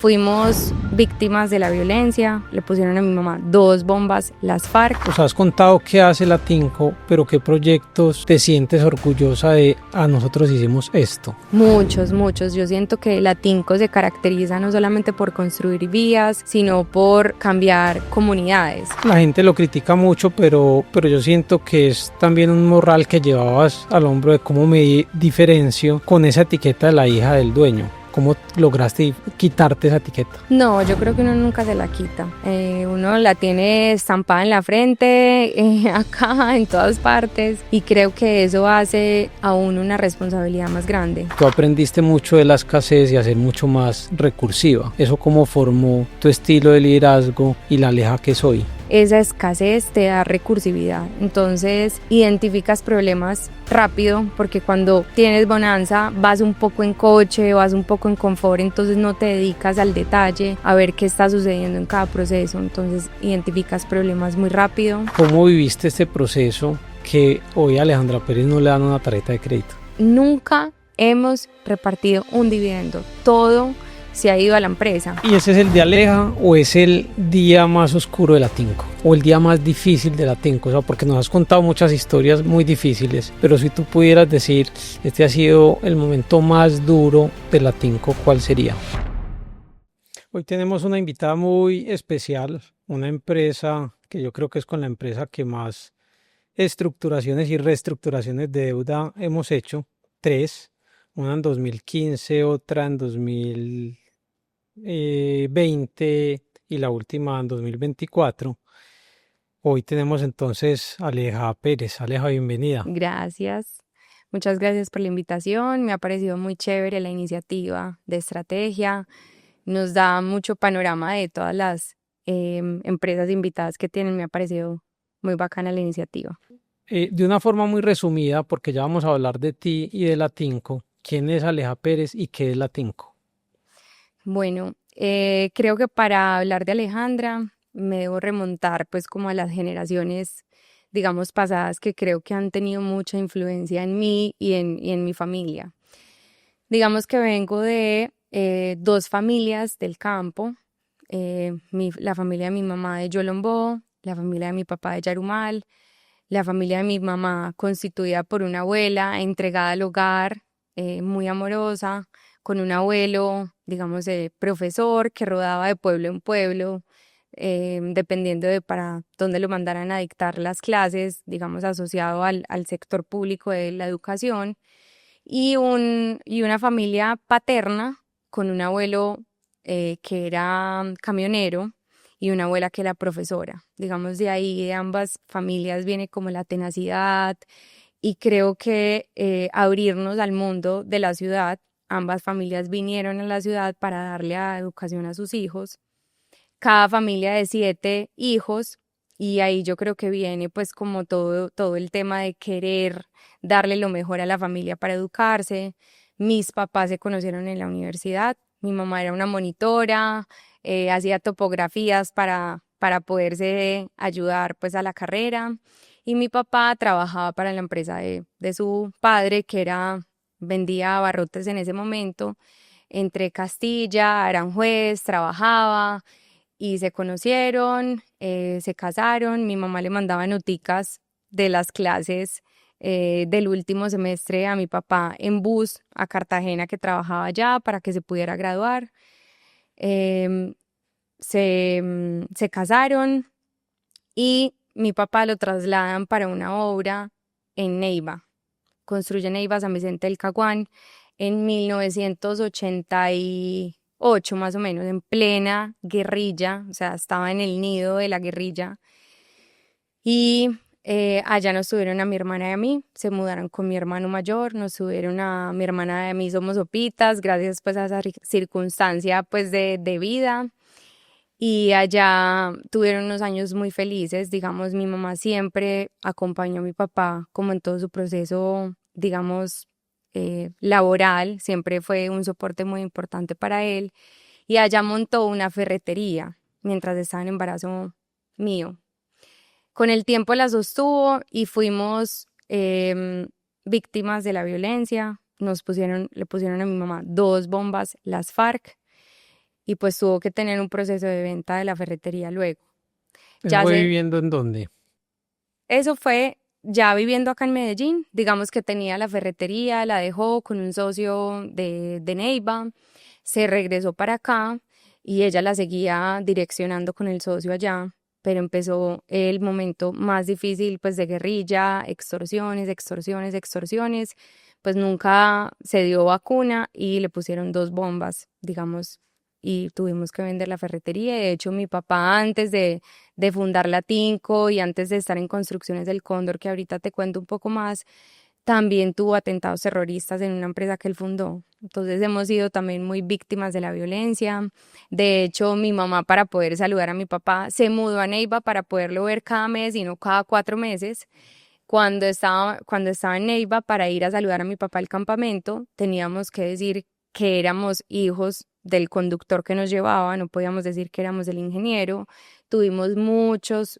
Fuimos víctimas de la violencia, le pusieron a mi mamá 2 bombas las FARC. Nos has contado qué hace la Tinco, pero qué proyectos te sientes orgullosa de nosotros hicimos esto. Muchos. Yo siento que la Tinco se caracteriza no solamente por construir vías, sino por cambiar comunidades. La gente lo critica mucho, pero yo siento que es también un morral que llevabas al hombro de cómo me diferencio con esa etiqueta de la hija del dueño. ¿Cómo lograste quitarte esa etiqueta? No, yo creo que uno nunca se la quita. Uno la tiene estampada en la frente, acá, en todas partes, y creo que eso hace a uno una responsabilidad más grande. Tú aprendiste mucho de la escasez y a ser mucho más recursiva. ¿Eso cómo formó tu estilo de liderazgo y la Aleja que soy? Esa escasez te da recursividad, entonces identificas problemas rápido, porque cuando tienes bonanza vas un poco en coche, vas un poco en confort, entonces no te dedicas al detalle, a ver qué está sucediendo en cada proceso, entonces identificas problemas muy rápido. ¿Cómo viviste este proceso que hoy a Alejandra Pérez no le dan una tarjeta de crédito? Nunca hemos repartido un dividendo, todo se ha ido a la empresa. ¿Y ese es el de Aleja o es el día más oscuro de la Tinco? ¿O el día más difícil de la Tinco? O sea, porque nos has contado muchas historias muy difíciles, pero si tú pudieras decir, este ha sido el momento más duro de la Tinco, ¿cuál sería? Hoy tenemos una invitada muy especial, una empresa que yo creo que es con la empresa que más estructuraciones y reestructuraciones de deuda hemos hecho, 3, una en 2015, otra en 2020 y la última en 2024. Hoy tenemos entonces a Aleja Pérez. Aleja, bienvenida. Gracias. Muchas gracias por la invitación. Me ha parecido muy chévere la iniciativa de estrategia. Nos da mucho panorama de todas las empresas invitadas que tienen. Me ha parecido muy bacana la iniciativa. De una forma muy resumida, porque ya vamos a hablar de ti y de la Tinco. ¿Quién es Aleja Pérez y qué es la Tinco? Bueno, creo que para hablar de Alejandra me debo remontar pues como a las generaciones, digamos, pasadas, que creo que han tenido mucha influencia en mí y en mi familia. Digamos que vengo de 2 familias del campo, la familia de mi mamá de Yolombó, la familia de mi papá de Yarumal, la familia de mi mamá constituida por una abuela entregada al hogar, muy amorosa, con un abuelo, digamos, profesor que rodaba de pueblo en pueblo, dependiendo de para dónde lo mandaran a dictar las clases, digamos, asociado al sector público de la educación, y una familia paterna con un abuelo que era camionero y una abuela que era profesora. Digamos, de ahí de ambas familias viene como la tenacidad, y creo que abrirnos al mundo de la ciudad, ambas familias vinieron a la ciudad para darle educación a sus hijos, cada familia de 7 hijos, y ahí yo creo que viene pues como todo el tema de querer darle lo mejor a la familia para educarse. Mis papás se conocieron en la universidad, mi mamá era una monitora, hacía topografías para poderse ayudar pues a la carrera, y mi papá trabajaba para la empresa de su padre, que vendía abarrotes en ese momento, entre Castilla, Aranjuez, trabajaba, y se conocieron, se casaron. Mi mamá le mandaba noticas de las clases del último semestre a mi papá en bus a Cartagena, que trabajaba allá, para que se pudiera graduar. Em, se casaron y mi papá lo trasladan para una obra en Neiva. Construyen Neiva San Vicente del Caguán en 1988 más o menos, en plena guerrilla, o sea, estaba en el nido de la guerrilla. Y allá nos tuvieron a mi hermana y a mí, se mudaron con mi hermano mayor, nos tuvieron a mi hermana y a mí, somos opitas, gracias pues a esa circunstancia pues de vida. Y allá tuvieron unos años muy felices, digamos, mi mamá siempre acompañó a mi papá como en todo su proceso, digamos, laboral, siempre fue un soporte muy importante para él, y allá montó una ferretería mientras estaba en embarazo mío. Con el tiempo la sostuvo y fuimos víctimas de la violencia. Le pusieron a mi mamá 2 bombas las FARC, y pues tuvo que tener un proceso de venta de la ferretería luego. ¿Eso Ya fue se, viviendo en dónde? eso fue ya viviendo acá en Medellín, digamos que tenía la ferretería, la dejó con un socio de Neiva, se regresó para acá y ella la seguía direccionando con el socio allá, pero empezó el momento más difícil pues de guerrilla, extorsiones, extorsiones, extorsiones, pues nunca se dio vacuna y le pusieron 2 bombas, digamos, y tuvimos que vender la ferretería. De hecho, mi papá antes de fundar la Tinco y antes de estar en Construcciones del Cóndor, que ahorita te cuento un poco más, también tuvo atentados terroristas en una empresa que él fundó. Entonces hemos sido también muy víctimas de la violencia. De hecho, mi mamá para poder saludar a mi papá se mudó a Neiva para poderlo ver cada mes y no cada 4 meses. Cuando estaba en Neiva para ir a saludar a mi papá al campamento, teníamos que decir que éramos hijos del conductor que nos llevaba, no podíamos decir que éramos del ingeniero. Tuvimos muchos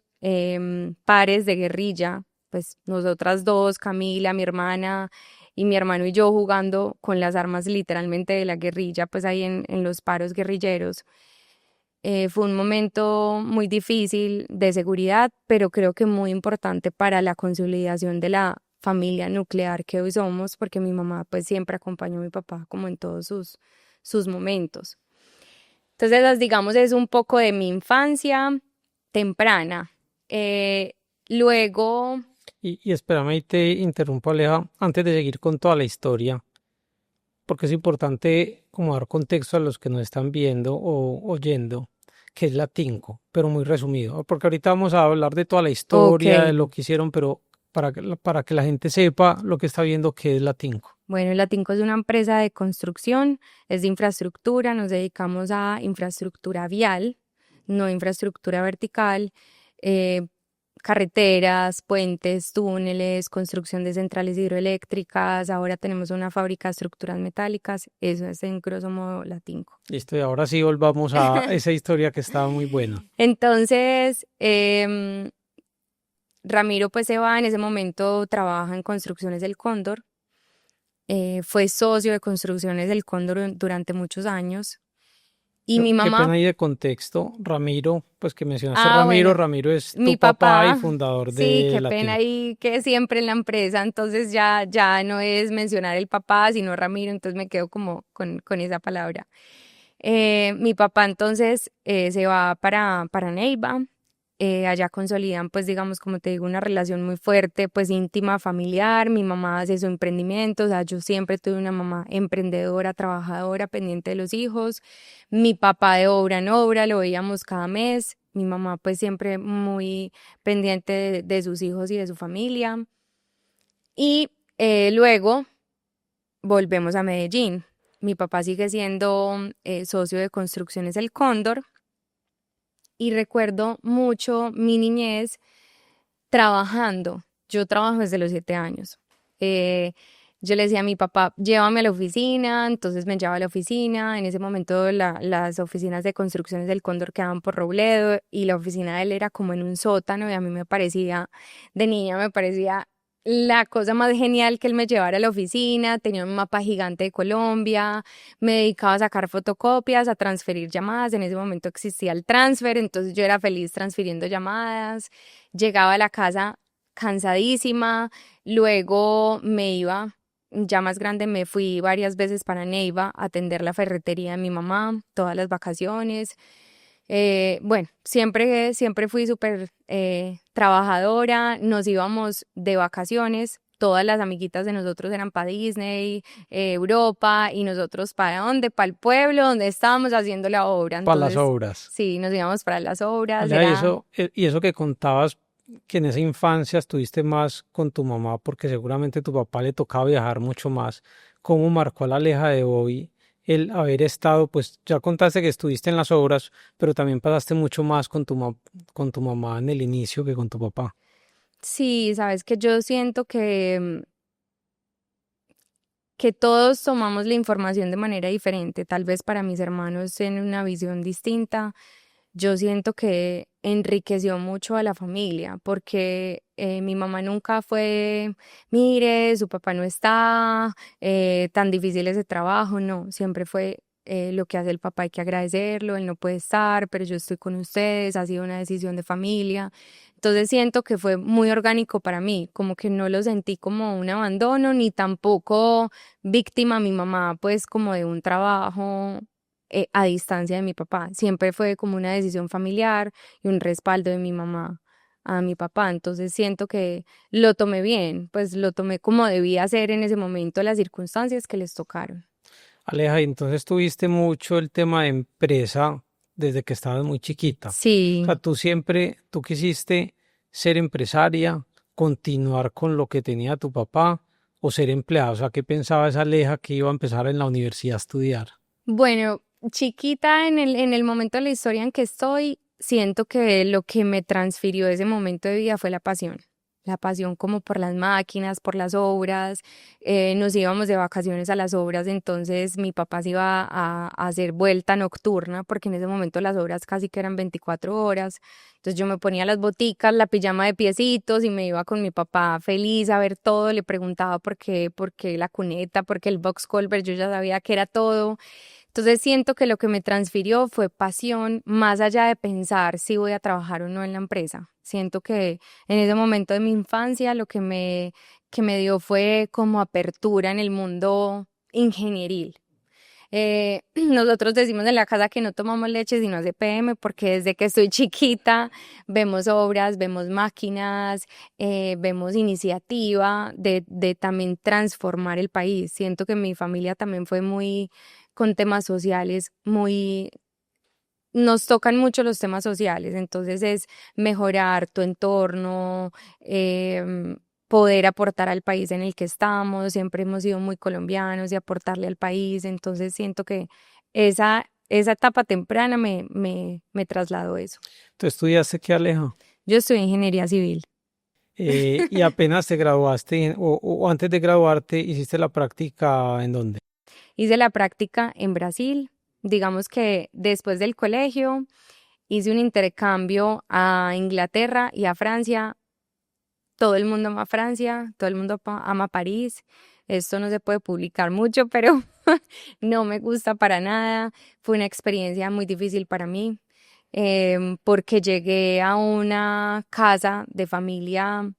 pares de guerrilla, pues nosotras dos, Camila, mi hermana y mi hermano y yo jugando con las armas literalmente de la guerrilla, pues ahí en los paros guerrilleros. Fue un momento muy difícil de seguridad, pero creo que muy importante para la consolidación de la familia nuclear que hoy somos, porque mi mamá pues siempre acompañó a mi papá como en todos sus momentos. Entonces, digamos, es un poco de mi infancia temprana. Luego, Y espérame y te interrumpo, Aleja, antes de seguir con toda la historia, porque es importante como dar contexto a los que nos están viendo o oyendo, que es la Tinco, pero muy resumido, porque ahorita vamos a hablar de toda la ok, historia, de lo que hicieron, pero para que la gente sepa lo que está viendo, qué es la Tinco. bueno, la Tinco es una empresa de construcción, es de infraestructura, nos dedicamos a infraestructura vial, no infraestructura vertical, eh, carreteras, puentes, túneles, construcción de centrales hidroeléctricas, ahora tenemos una fábrica de estructuras metálicas, eso es en grosso modo la Tinco. Listo, y ahora sí volvamos a esa historia que estaba muy buena. Entonces, Ramiro pues se va, en ese momento trabaja en Construcciones del Cóndor, fue socio de Construcciones del Cóndor durante muchos años y mi Qué mamá, pena ahí de contexto, Ramiro, pues que mencionaste Ramiro, bueno, Ramiro es mi tu papá y papá, fundador sí, de qué la pena Tinco. ahí que siempre en la empresa, entonces ya no es mencionar el papá, sino Ramiro, entonces me quedo como con esa palabra. Mi papá entonces se va para Neiva, allá consolidan pues digamos como te digo una relación muy fuerte pues íntima familiar, mi mamá hace su emprendimiento, o sea yo siempre tuve una mamá emprendedora, trabajadora, pendiente de los hijos, mi papá de obra en obra, lo veíamos cada mes, mi mamá pues siempre muy pendiente de sus hijos y de su familia y luego volvemos a Medellín. Mi papá sigue siendo socio de Construcciones El Cóndor y recuerdo mucho mi niñez trabajando. Yo trabajo desde los 7 años. Eh, yo le decía a mi papá, llévame a la oficina, entonces me llevaba a la oficina. En ese momento las oficinas de Construcciones del Cóndor quedaban por Robledo y la oficina de él era como en un sótano y a mí me parecía, de niña me parecía la cosa más genial que él me llevara a la oficina. Tenía un mapa gigante de Colombia, me dedicaba a sacar fotocopias, a transferir llamadas. En ese momento existía el transfer, entonces yo era feliz transfiriendo llamadas. Llegaba a la casa cansadísima, luego me iba, ya más grande me fui varias veces para Neiva a atender la ferretería de mi mamá, todas las vacaciones. Bueno, siempre fui súper trabajadora, nos íbamos de vacaciones, todas las amiguitas de nosotros eran para Disney, Europa, y nosotros para dónde, para el pueblo donde estábamos haciendo la obra. Para las Entonces, obras. sí, nos íbamos para las obras, Alea, era... y eso que contabas, que en esa infancia estuviste más con tu mamá, porque seguramente tu papá le tocaba viajar mucho más. ¿Cómo marcó a la Aleja de hoy el haber estado, pues ya contaste que estuviste en las obras, pero también pasaste mucho más con con tu mamá en el inicio que con tu papá? Sí, sabes que yo siento que todos tomamos la información de manera diferente. Tal vez para mis hermanos tienen una visión distinta. Yo siento que enriqueció mucho a la familia porque mi mamá nunca fue, mire, su papá no está, tan difícil ese trabajo, no, siempre fue lo que hace el papá hay que agradecerlo, él no puede estar, pero yo estoy con ustedes, ha sido una decisión de familia. Entonces siento que fue muy orgánico para mí, como que no lo sentí como un abandono, ni tampoco víctima a mi mamá, pues como de un trabajo a distancia de mi papá. Siempre fue como una decisión familiar y un respaldo de mi mamá a mi papá. Entonces siento que lo tomé bien, pues lo tomé como debía hacer en ese momento, las circunstancias que les tocaron. Aleja, y entonces tuviste mucho el tema de empresa desde que estabas muy chiquita. O sea, Sí. tú quisiste ser empresaria, continuar con lo que tenía tu papá o ser empleada. O sea, ¿qué pensaba esa Aleja que iba a empezar en la universidad a estudiar? Bueno, chiquita en el momento de la historia en que estoy, siento que lo que me transfirió ese momento de vida fue la pasión como por las máquinas, por las obras, nos íbamos de vacaciones a las obras, entonces mi papá se iba a hacer vuelta nocturna, porque en ese momento las obras casi que eran 24 horas, entonces yo me ponía las boticas, la pijama de piecitos y me iba con mi papá feliz a ver todo, le preguntaba por qué la cuneta, por qué el box culvert, yo ya sabía que era todo. Entonces siento que lo que me transfirió fue pasión, más allá de pensar si voy a trabajar o no en la empresa. Siento que en ese momento de mi infancia lo que me dio fue como apertura en el mundo ingenieril. Nosotros decimos en la casa que no tomamos leche sino CPM porque desde que estoy chiquita vemos obras, vemos máquinas, vemos iniciativa de también transformar el país. Siento que mi familia también fue muy con temas sociales, muy nos tocan mucho los temas sociales, entonces es mejorar tu entorno, poder aportar al país en el que estamos, siempre hemos sido muy colombianos y aportarle al país, entonces siento que esa etapa temprana me trasladó eso. ¿Tú estudiaste qué, Aleja? Yo estudié ingeniería civil, Y apenas te graduaste o antes de graduarte hiciste la práctica ¿en dónde? hice la práctica en Brasil, digamos que después del colegio hice un intercambio a Inglaterra y a Francia. Todo el mundo ama Francia, todo el mundo ama París. Esto no se puede publicar mucho, pero no me gusta para nada. Fue una experiencia muy difícil para mí, porque llegué a una casa de familia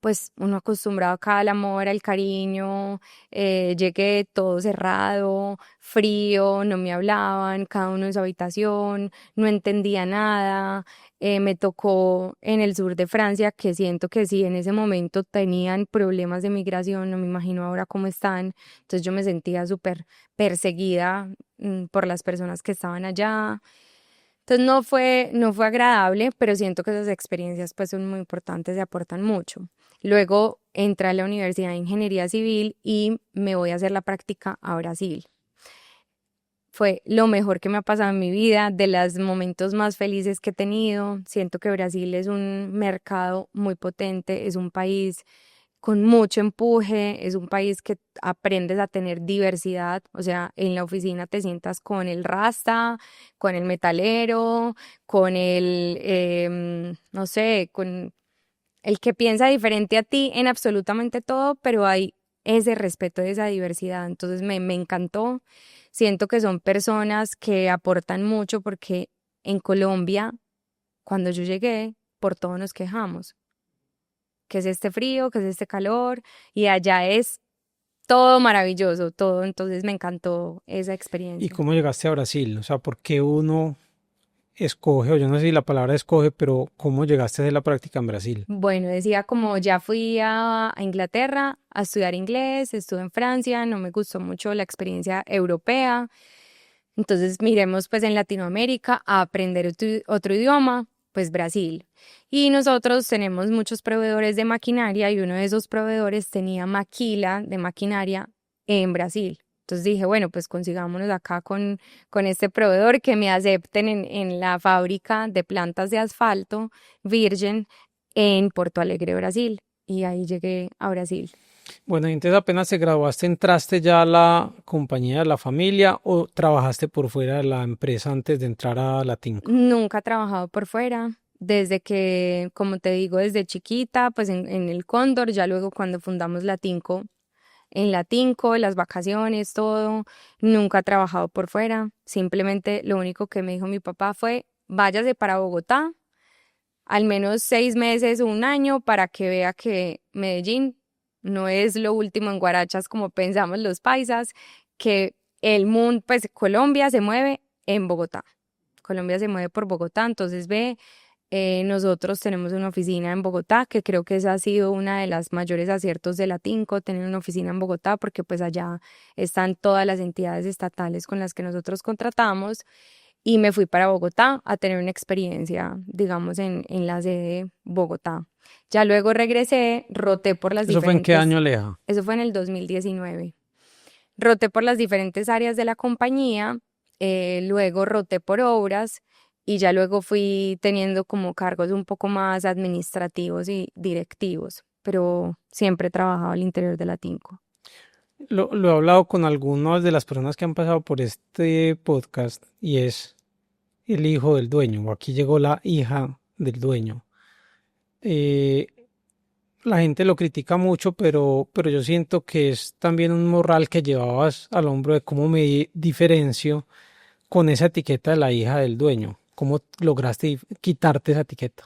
pues uno acostumbrado acá al amor, al cariño, llegué todo cerrado, frío, no me hablaban, cada uno en su habitación, no entendía nada, me tocó en el sur de Francia, que siento que sí, en ese momento tenían problemas de migración, no me imagino ahora cómo están, entonces yo me sentía súper perseguida por las personas que estaban allá. Entonces no fue agradable, pero siento que esas experiencias pues son muy importantes y aportan mucho. Luego entré a la Universidad de Ingeniería Civil y me voy a hacer la práctica a Brasil. Fue lo mejor que me ha pasado en mi vida, de los momentos más felices que he tenido. Siento que Brasil es un mercado muy potente, es un país con mucho empuje, es un país que aprendes a tener diversidad, o sea, en la oficina te sientas con el rasta, con el metalero, con el, no sé, con el que piensa diferente a ti en absolutamente todo, pero hay ese respeto de esa diversidad. Entonces me encantó. Siento que son personas que aportan mucho porque en Colombia, cuando yo llegué, por todo nos quejamos, que es este frío, que es este calor, y allá es todo maravilloso, todo. Entonces me encantó esa ¿Y experiencia. cómo llegaste a Brasil? O sea, ¿por qué uno escoge, o yo no sé si la palabra escoge, pero cómo llegaste a hacer la práctica en Brasil? Bueno, decía como ya fui a Inglaterra a estudiar inglés, estuve en Francia, no me gustó mucho la experiencia europea, entonces miremos pues en Latinoamérica a aprender otro idioma, pues Brasil. Y nosotros tenemos muchos proveedores de maquinaria y uno de esos proveedores tenía maquila de maquinaria en Brasil. Entonces dije, bueno, pues consigámonos acá con este proveedor que me acepten en la fábrica de plantas de asfalto Virgen en Porto Alegre, Brasil. Y ahí llegué a Brasil. Bueno, y entonces apenas te graduaste, ¿entraste ya a la compañía de la familia o trabajaste por fuera de la empresa antes de entrar a la Tinco? Nunca he trabajado por fuera. Desde que, como te digo, desde chiquita, pues en el Cóndor, ya luego cuando fundamos la Tinco, en la Tinco, las vacaciones, todo. Nunca he trabajado por fuera. Simplemente lo único que me dijo mi papá fue, váyase para Bogotá, al menos 6 meses o un año para que vea que Medellín no es lo último en guarachas como pensamos los paisas, que el mundo, pues Colombia se mueve en Bogotá. Colombia se mueve por Bogotá, entonces ve, nosotros tenemos una oficina en Bogotá, que creo que esa ha sido una de las mayores aciertos de la Tinco, tener una oficina en Bogotá, porque pues allá están todas las entidades estatales con las que nosotros contratamos. Y me fui para Bogotá a tener una experiencia, digamos, en la sede de Bogotá. Ya luego regresé, roté por las ¿Eso fue en qué diferentes, año, Aleja? eso fue en el 2019. Roté por las diferentes áreas de la compañía, luego roté por obras y ya luego fui teniendo como cargos un poco más administrativos y directivos, pero siempre he trabajado al interior de la Tinco. Lo he hablado con algunas de las personas que han pasado por este podcast y es el hijo del dueño, o aquí llegó la hija del dueño. Eh, la gente lo critica mucho, pero yo siento que es también un morral que llevabas al hombro de cómo me diferencio con esa etiqueta de la hija del dueño. ¿Cómo lograste quitarte esa etiqueta?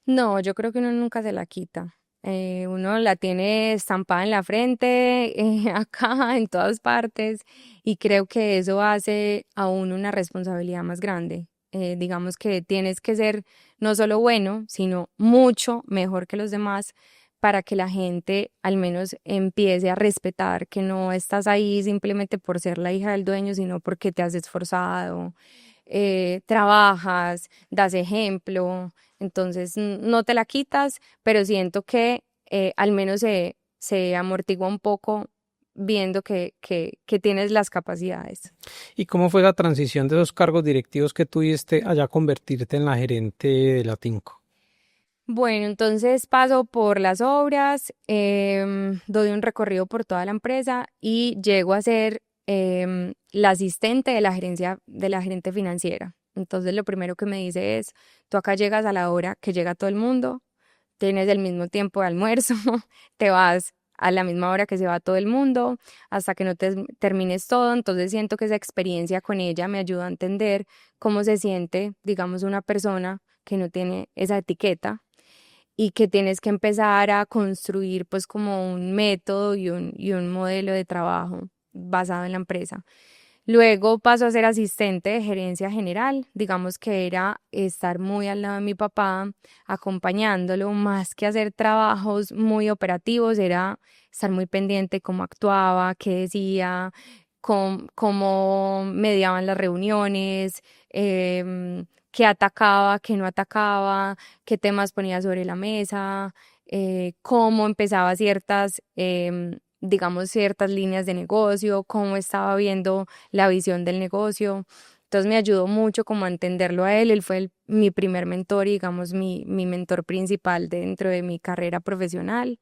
No, yo creo que uno nunca se la quita. Uno la tiene estampada en la frente, acá, en todas partes, y creo que eso hace a uno una responsabilidad más grande. Digamos que tienes que ser no solo bueno, sino mucho mejor que los demás para que la gente al menos empiece a respetar que no estás ahí simplemente por ser la hija del dueño, sino porque te has esforzado, trabajas, das ejemplo. Entonces no te la quitas, pero siento que al menos se amortigua un poco viendo que tienes las capacidades. ¿Y cómo fue la transición de esos cargos directivos que tuviste allá a convertirte en la gerente de la Tinco? Bueno, entonces paso por las obras, doy un recorrido por toda la empresa y llego a ser la asistente de la gerencia, de la gerente financiera. Entonces lo primero que me dice es, tú acá llegas a la hora que llega todo el mundo, tienes el mismo tiempo de almuerzo, te vas a la misma hora que se va todo el mundo, hasta que no termines todo. Entonces siento que esa experiencia con ella me ayuda a entender cómo se siente, digamos, una persona que no tiene esa etiqueta y que tienes que empezar a construir pues como un método y un modelo de trabajo basado en la empresa. Luego paso a ser asistente de gerencia general, digamos que era estar muy al lado de mi papá, acompañándolo, más que hacer trabajos muy operativos, era estar muy pendiente cómo actuaba, qué decía, cómo mediaban las reuniones, qué atacaba, qué no atacaba, qué temas ponía sobre la mesa, cómo empezaba digamos, ciertas líneas de negocio, cómo estaba viendo la visión del negocio. Entonces me ayudó mucho como a entenderlo a él. Él fue mi primer mentor y digamos mi mentor principal dentro de mi carrera profesional.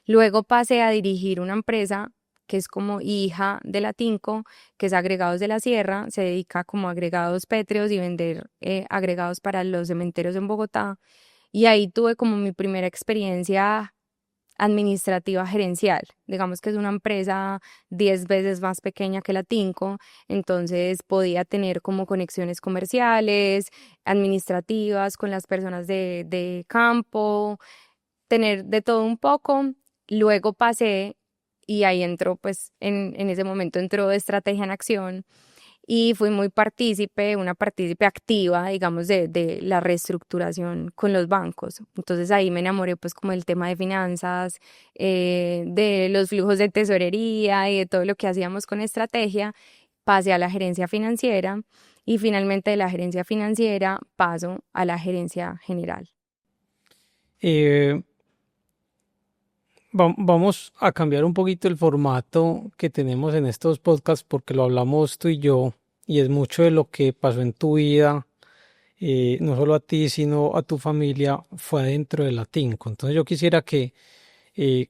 Luego pasé a dirigir una empresa que es como hija de la Tinco, que es Agregados de la Sierra, se dedica como a agregados pétreos y vender agregados para los cementerios en Bogotá. Y ahí tuve como mi primera experiencia administrativa gerencial. Digamos que es una empresa 10 veces más pequeña que la Tinco, entonces podía tener como conexiones comerciales, administrativas con las personas de campo, tener de todo un poco. Luego pasé y ahí entró, pues en ese momento entró Estrategia en Acción y fui muy partícipe, una partícipe activa, digamos, de la reestructuración con los bancos. Entonces ahí me enamoré pues como del tema de finanzas, de los flujos de tesorería y de todo lo que hacíamos con estrategia. Pasé a la gerencia financiera y finalmente de la gerencia financiera paso a la gerencia general. Eh, Vamos a cambiar un poquito el formato que tenemos en estos podcasts porque lo hablamos tú y yo y es mucho de lo que pasó en tu vida, no solo a ti, sino a tu familia, fue dentro de la Tinco. Entonces yo quisiera que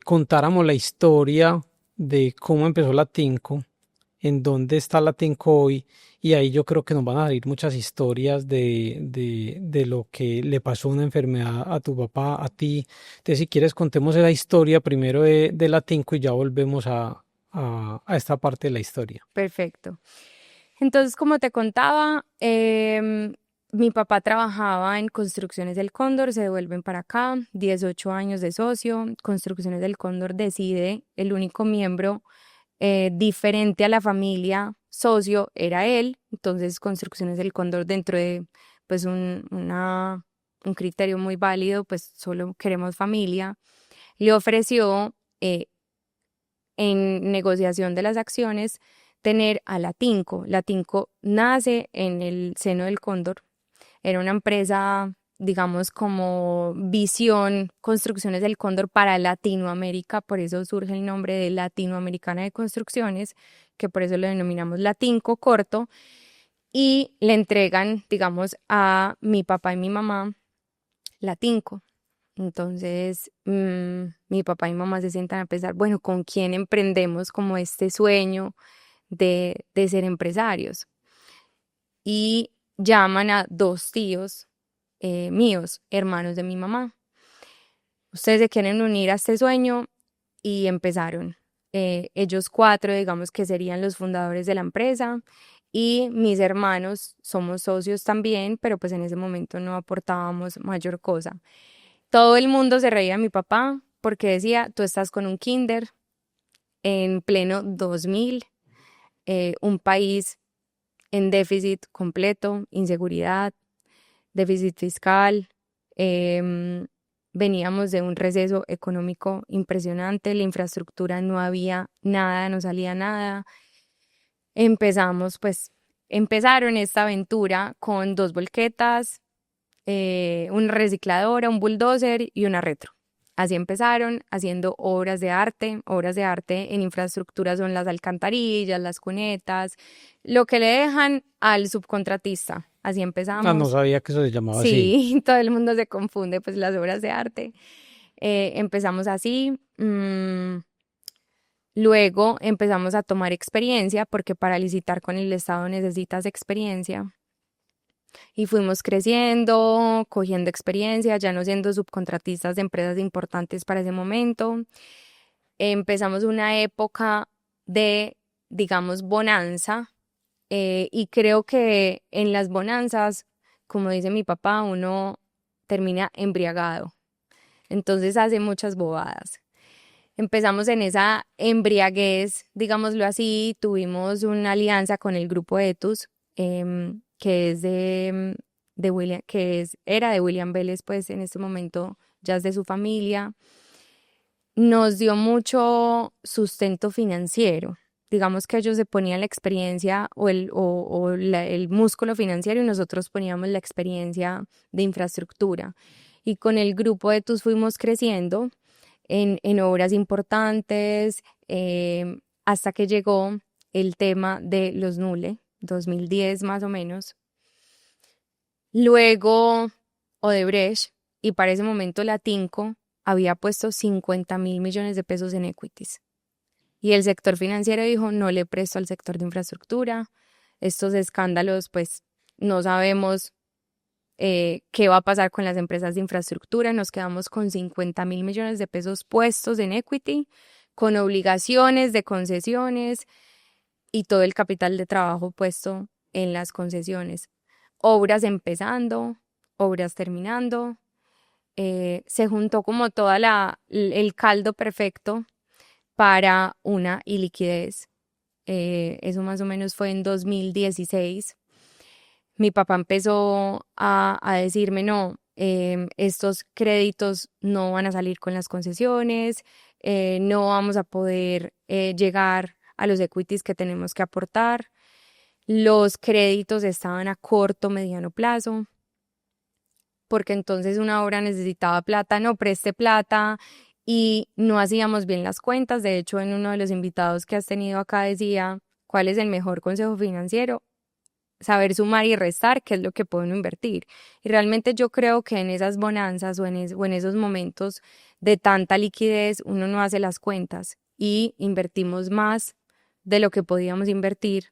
contáramos la historia de cómo empezó la Tinco, en dónde está la Tinco hoy, y ahí yo creo que nos van a salir muchas historias de lo que le pasó una enfermedad a tu papá, a ti. Entonces, si quieres, contemos esa historia primero de la Tinco y ya volvemos a esta parte de la historia. Perfecto. Entonces, como te contaba, mi papá trabajaba en Construcciones del Cóndor, se devuelven para acá, 18 años de socio. Construcciones del Cóndor decide, el único miembro diferente a la familia socio era él. Entonces, Construcciones del Cóndor, dentro de pues un criterio muy válido, pues solo queremos familia, le ofreció en negociación de las acciones tener a la Tinco. La Tinco nace en el seno del Cóndor. Era una empresa, digamos, como visión, Construcciones del Cóndor para Latinoamérica, por eso surge el nombre de Latinoamericana de Construcciones, que por eso lo denominamos la Tinco corto, y le entregan, digamos, a mi papá y mi mamá la Tinco. Entonces, mi papá y mamá se sientan a pensar, bueno, ¿con quién emprendemos como este sueño de ser empresarios? Y llaman a dos tíos míos, hermanos de mi mamá. Ustedes se quieren unir a este sueño y empezaron. Ellos cuatro, digamos que serían los fundadores de la empresa, y mis hermanos somos socios también, pero pues en ese momento no aportábamos mayor cosa. Todo el mundo se reía de mi papá porque decía, tú estás con un kinder en pleno 2000, un país en déficit completo, inseguridad, déficit fiscal. em, Veníamos de un receso económico impresionante, la infraestructura no había nada, no salía nada. Empezaron esta aventura con dos volquetas, una recicladora, un bulldozer y una retro. Así empezaron haciendo obras de arte. Obras de arte en infraestructura son las alcantarillas, las cunetas, lo que le dejan al subcontratista. Así Ah, no empezamos. sabía que eso se llamaba así. Sí, todo el mundo se confunde, pues las obras de arte. Empezamos así. Luego empezamos a tomar experiencia, porque para licitar con el Estado necesitas experiencia. Y fuimos creciendo, cogiendo experiencia, ya no siendo subcontratistas de empresas importantes para ese momento. Empezamos una época de, digamos, bonanza, y creo que en las bonanzas, como dice mi papá, uno termina embriagado. Entonces hace muchas bobadas. Empezamos en esa embriaguez, digámoslo así. Tuvimos una alianza con el grupo Etus, que es de William, era de William Vélez, pues en este momento ya es de su familia. Nos dio mucho sustento financiero. Digamos que ellos se ponían la experiencia el músculo financiero, y nosotros poníamos la experiencia de infraestructura. Y con el grupo Etus fuimos creciendo en obras importantes, hasta que llegó el tema de los NULE, 2010 más o menos. Luego Odebrecht, y para ese momento la Tinco había puesto 50.000 millones de pesos en equities. Y el sector financiero dijo, no le presto al sector de infraestructura. Estos escándalos, pues no sabemos qué va a pasar con las empresas de infraestructura. Nos quedamos con 50.000 millones de pesos puestos en equity, con obligaciones de concesiones y todo el capital de trabajo puesto en las concesiones. Obras empezando, obras terminando. Se juntó como el caldo perfecto para una iliquidez. Eso más o menos fue en 2016. Mi papá empezó a decirme, no, estos créditos no van a salir con las concesiones, no vamos a poder llegar a los equities que tenemos que aportar. Los créditos estaban a corto, mediano plazo, porque entonces una obra necesitaba plata, no preste plata, y no hacíamos bien las cuentas. De hecho, en uno de los invitados que has tenido acá decía, ¿cuál es el mejor consejo financiero? Saber sumar y restar, qué es lo que puede uno invertir. Y realmente yo creo que en esas bonanzas o en esos momentos de tanta liquidez, uno no hace las cuentas y invertimos más de lo que podíamos invertir.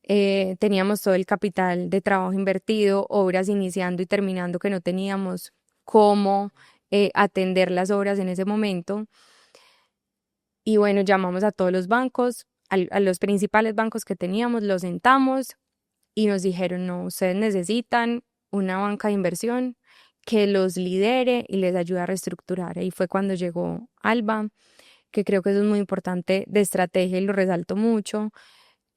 Teníamos todo el capital de trabajo invertido, obras iniciando y terminando que no teníamos cómo atender las obras en ese momento. Y bueno, llamamos a todos los bancos, a los principales bancos que teníamos, los sentamos y nos dijeron, no, ustedes necesitan una banca de inversión que los lidere y les ayude a reestructurar. Ahí fue cuando llegó Alba, que creo que eso es muy importante de estrategia y lo resalto mucho.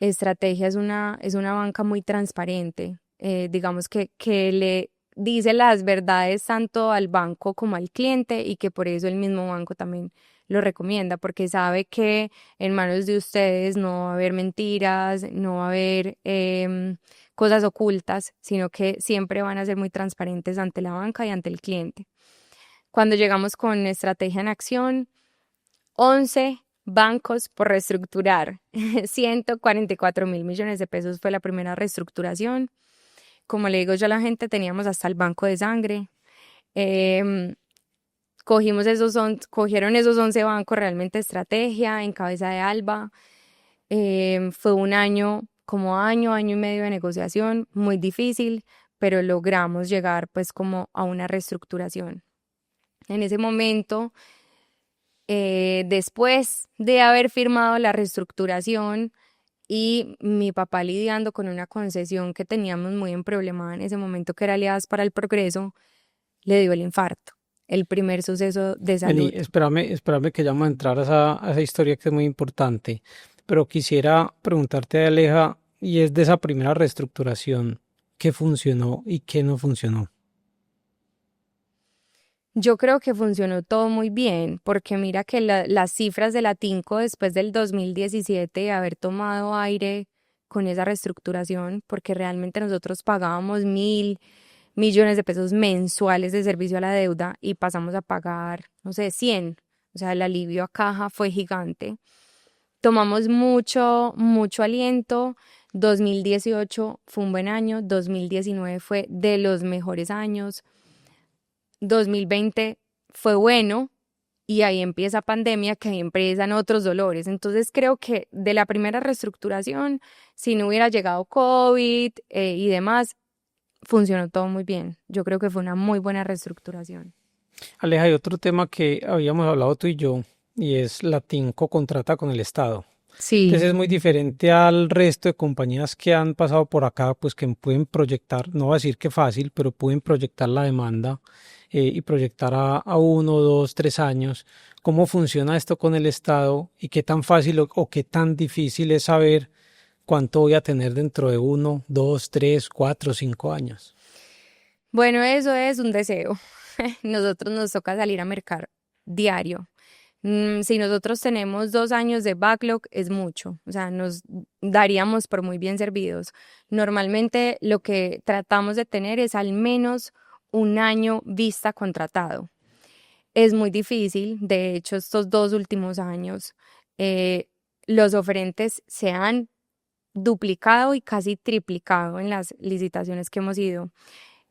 Estrategia es una banca muy transparente, digamos que le dice las verdades tanto al banco como al cliente y que por eso el mismo banco también lo recomienda, porque sabe que en manos de ustedes no va a haber mentiras, no va a haber cosas ocultas, sino que siempre van a ser muy transparentes ante la banca y ante el cliente. Cuando llegamos con Estrategia en Acción, 11 bancos por reestructurar, 144.000 millones de pesos fue la primera reestructuración. Como le digo yo a la gente, teníamos hasta el banco de sangre. Em, Cogieron esos 11 bancos realmente estrategia en cabeza de Alba. Fue un año, como año y medio de negociación, muy difícil, pero logramos llegar pues como a una reestructuración. En ese momento, después de haber firmado la reestructuración y mi papá lidiando con una concesión que teníamos muy en problema en ese momento, que era Aliadas para el Progreso, le dio el infarto, el primer suceso de Vení, salud. espérame que ya vamos a entrar a esa historia que es muy importante, pero quisiera preguntarte, Aleja, y es de esa primera reestructuración, ¿qué funcionó y qué no funcionó? Yo creo que funcionó todo muy bien, porque mira que las cifras de la Tinco después del 2017 de haber tomado aire con esa reestructuración, porque realmente nosotros pagábamos 1.000 millones de pesos mensuales de servicio a la deuda y pasamos a pagar, no sé, 100. O sea, el alivio a caja fue gigante. Tomamos mucho aliento. 2018 fue un buen año, 2019 fue de los mejores años. 2020 fue bueno y ahí empieza pandemia, que ahí empiezan otros dolores. Entonces creo que de la primera reestructuración, si no hubiera llegado COVID y demás, funcionó todo muy bien. Yo creo que fue una muy buena reestructuración. Aleja, hay otro tema que habíamos hablado tú y yo, y es la Tinco contrata con el Estado. Entonces Sí. es muy diferente al resto de compañías que han pasado por acá, pues que pueden proyectar, no voy a decir que fácil, pero pueden proyectar la demanda y proyectar a 1, 2, 3 años. ¿Cómo funciona esto con el Estado y qué tan fácil o qué tan difícil es saber cuánto voy a tener dentro de 1, 2, 3, 4, 5 años? Bueno, eso es un deseo. Nosotros nos toca salir a mercar diario. Si nosotros tenemos 2 años de backlog, es mucho. O sea, nos daríamos por muy bien servidos. Normalmente lo que tratamos de tener es al menos un año vista contratado. Es muy difícil. De hecho, estos 2 últimos años, eh, los oferentes se han duplicado y casi triplicado en las licitaciones que hemos ido.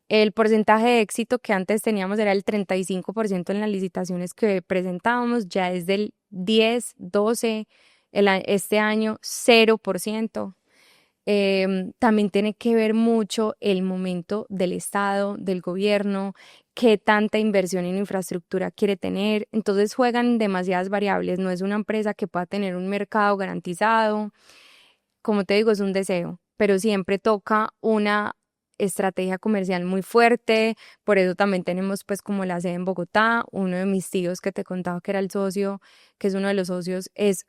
El porcentaje de éxito que antes teníamos era el 35% en las licitaciones que presentábamos, ya es del 10, 12, este año 0%. También tiene que ver mucho el momento del Estado, del gobierno, qué tanta inversión en infraestructura quiere tener. Entonces juegan demasiadas variables, no es una empresa que pueda tener un mercado garantizado. Como te digo, es un deseo, pero siempre toca una estrategia comercial muy fuerte. Por eso también tenemos pues como la sede en Bogotá. Uno de mis tíos que te contaba que era el socio, que es uno de los socios, es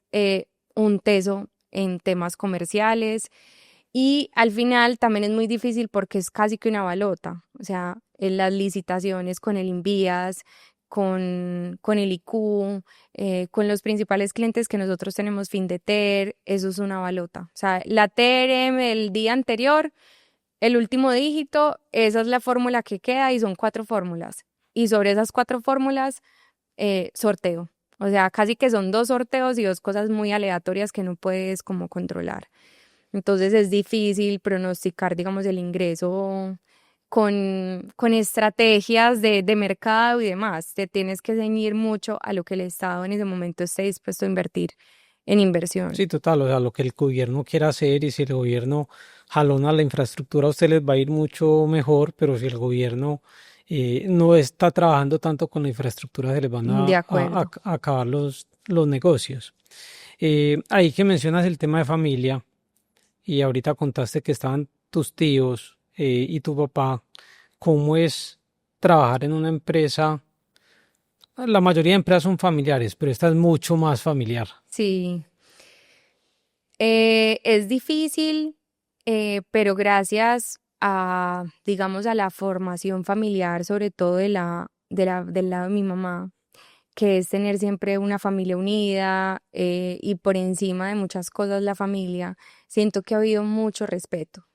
un teso en temas comerciales. Y al final también es muy difícil porque es casi que una balota. O sea, en las licitaciones con el Invías, con el IQ, con los principales clientes que nosotros tenemos, Findeter, eso es una balota. O sea, la TRM el día anterior, el último dígito, esa es la fórmula que queda y son 4 fórmulas. Y sobre esas 4 fórmulas, sorteo. O sea, casi que son 2 sorteos y 2 cosas muy aleatorias que no puedes como controlar. Entonces es difícil pronosticar, digamos, el ingreso con estrategias de mercado y demás. Te tienes que ceñir mucho a lo que el Estado en ese momento esté dispuesto a invertir en inversión. Sí, total, o sea, lo que el gobierno quiera hacer y si el gobierno jalona la infraestructura a ustedes les va a ir mucho mejor, pero si el gobierno no está trabajando tanto con la infraestructura se les van De acuerdo. a acabar los negocios. Ahí que mencionas el tema de familia y ahorita contaste que estaban tus tíos y tu papá, ¿cómo es trabajar en una empresa? La mayoría de empresas son familiares, pero esta es mucho más familiar. Sí. Es difícil, pero gracias a, digamos, a la formación familiar, sobre todo del lado de mi mamá, que es tener siempre una familia unida, y por encima de muchas cosas la familia, siento que ha habido mucho respeto.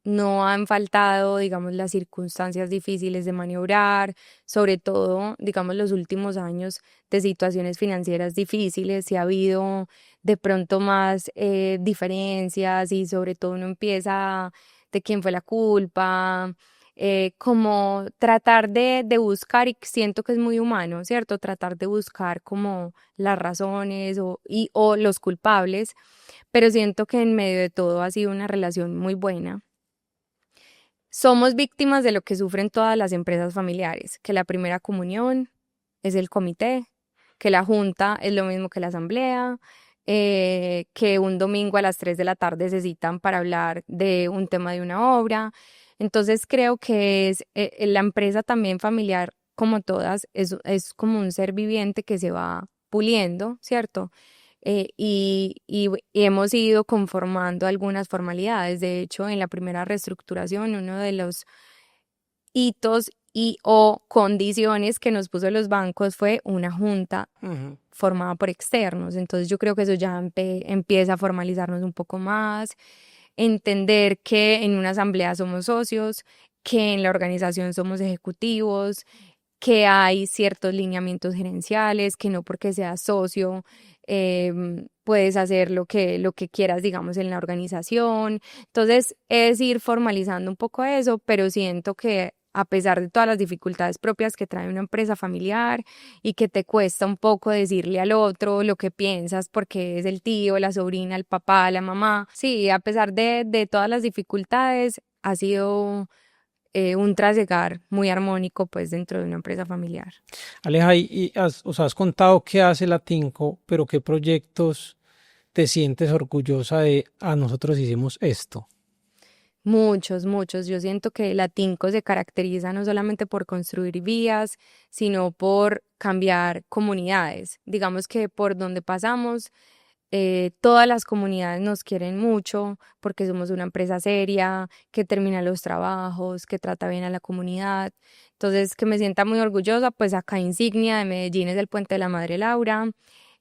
No han faltado, digamos, las circunstancias difíciles de maniobrar, sobre todo, digamos, los últimos años de situaciones financieras difíciles, si ha habido de pronto más diferencias y sobre todo uno empieza de quién fue la culpa, como tratar de buscar, y siento que es muy humano, ¿cierto? Tratar de buscar como las razones o los culpables, pero siento que en medio de todo ha sido una relación muy buena. Somos víctimas de lo que sufren todas las empresas familiares, que la primera comunión es el comité, que la junta es lo mismo que la asamblea, que un domingo a las 3 de la tarde se citan para hablar de un tema de una obra. Entonces creo que la empresa también familiar, como todas, es como un ser viviente que se va puliendo, ¿cierto? Y hemos ido conformando algunas formalidades. De hecho, en la primera reestructuración, uno de los hitos y o condiciones que nos puso los bancos fue una junta Ujú. formada por externos. Entonces yo creo que eso ya empieza a formalizarnos un poco más, entender que en una asamblea somos socios, que en la organización somos ejecutivos, que hay ciertos lineamientos gerenciales, que no porque seas socio puedes hacer lo que quieras, digamos, en la organización. Entonces, es ir formalizando un poco eso, pero siento que a pesar de todas las dificultades propias que trae una empresa familiar y que te cuesta un poco decirle al otro lo que piensas porque es el tío, la sobrina, el papá, la mamá. Sí, a pesar de todas las dificultades, ha sido un trasegar muy armónico pues dentro de una empresa familiar. Aleja, o sea, has contado qué hace la Tinco, pero qué proyectos te sientes orgullosa de, a nosotros hicimos esto. Muchos, muchos. Yo siento que la Tinco se caracteriza no solamente por construir vías, sino por cambiar comunidades. Digamos que por donde pasamos, todas las comunidades nos quieren mucho porque somos una empresa seria, que termina los trabajos, que trata bien a la comunidad. Entonces, que me sienta muy orgullosa, pues acá insignia de Medellín es el Puente de la Madre Laura.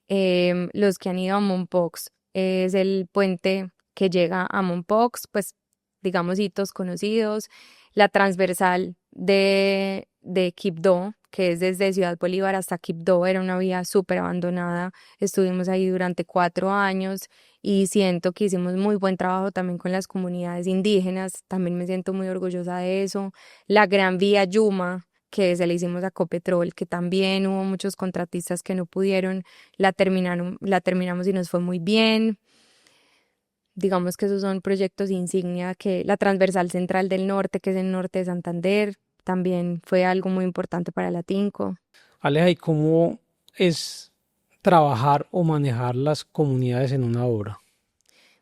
Los que han ido a Mompox es el puente que llega a Mompox, pues digamos hitos conocidos. La transversal de Quibdó, que es desde Ciudad Bolívar hasta Quibdó, era una vía súper abandonada. Estuvimos ahí durante 4 años y siento que hicimos muy buen trabajo también con las comunidades indígenas. También me siento muy orgullosa de eso. La Gran Vía Yuma, que se le hicimos a Copetrol, que también hubo muchos contratistas que no pudieron, la terminamos y nos fue muy bien. Digamos que esos son proyectos insignia, que la Transversal Central del Norte, que es el norte de Santander, también fue algo muy importante para la Tinco. Aleja, ¿y cómo es trabajar o manejar las comunidades en una obra?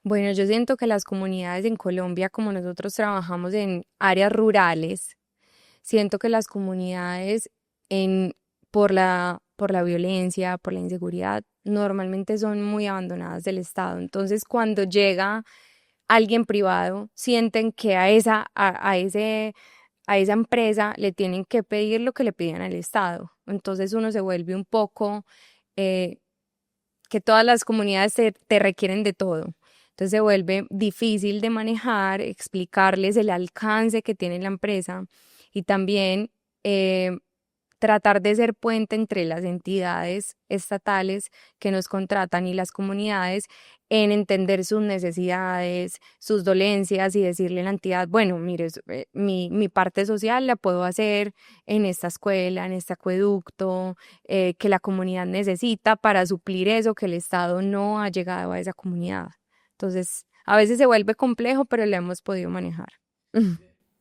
Bueno, yo siento que las comunidades en Colombia, como nosotros trabajamos en áreas rurales, siento que las comunidades en, por la violencia, por la inseguridad, normalmente son muy abandonadas del Estado. Entonces, cuando llega alguien privado, sienten que a esa empresa le tienen que pedir lo que le piden al Estado. Entonces uno se vuelve un poco eh, que todas las comunidades te requieren de todo. Entonces se vuelve difícil de manejar, explicarles el alcance que tiene la empresa y también tratar de ser puente entre las entidades estatales que nos contratan y las comunidades en entender sus necesidades, sus dolencias y decirle a la entidad, bueno, mire, mi parte social la puedo hacer en esta escuela, en este acueducto, que la comunidad necesita para suplir eso que el Estado no ha llegado a esa comunidad. Entonces, a veces se vuelve complejo, pero lo hemos podido manejar.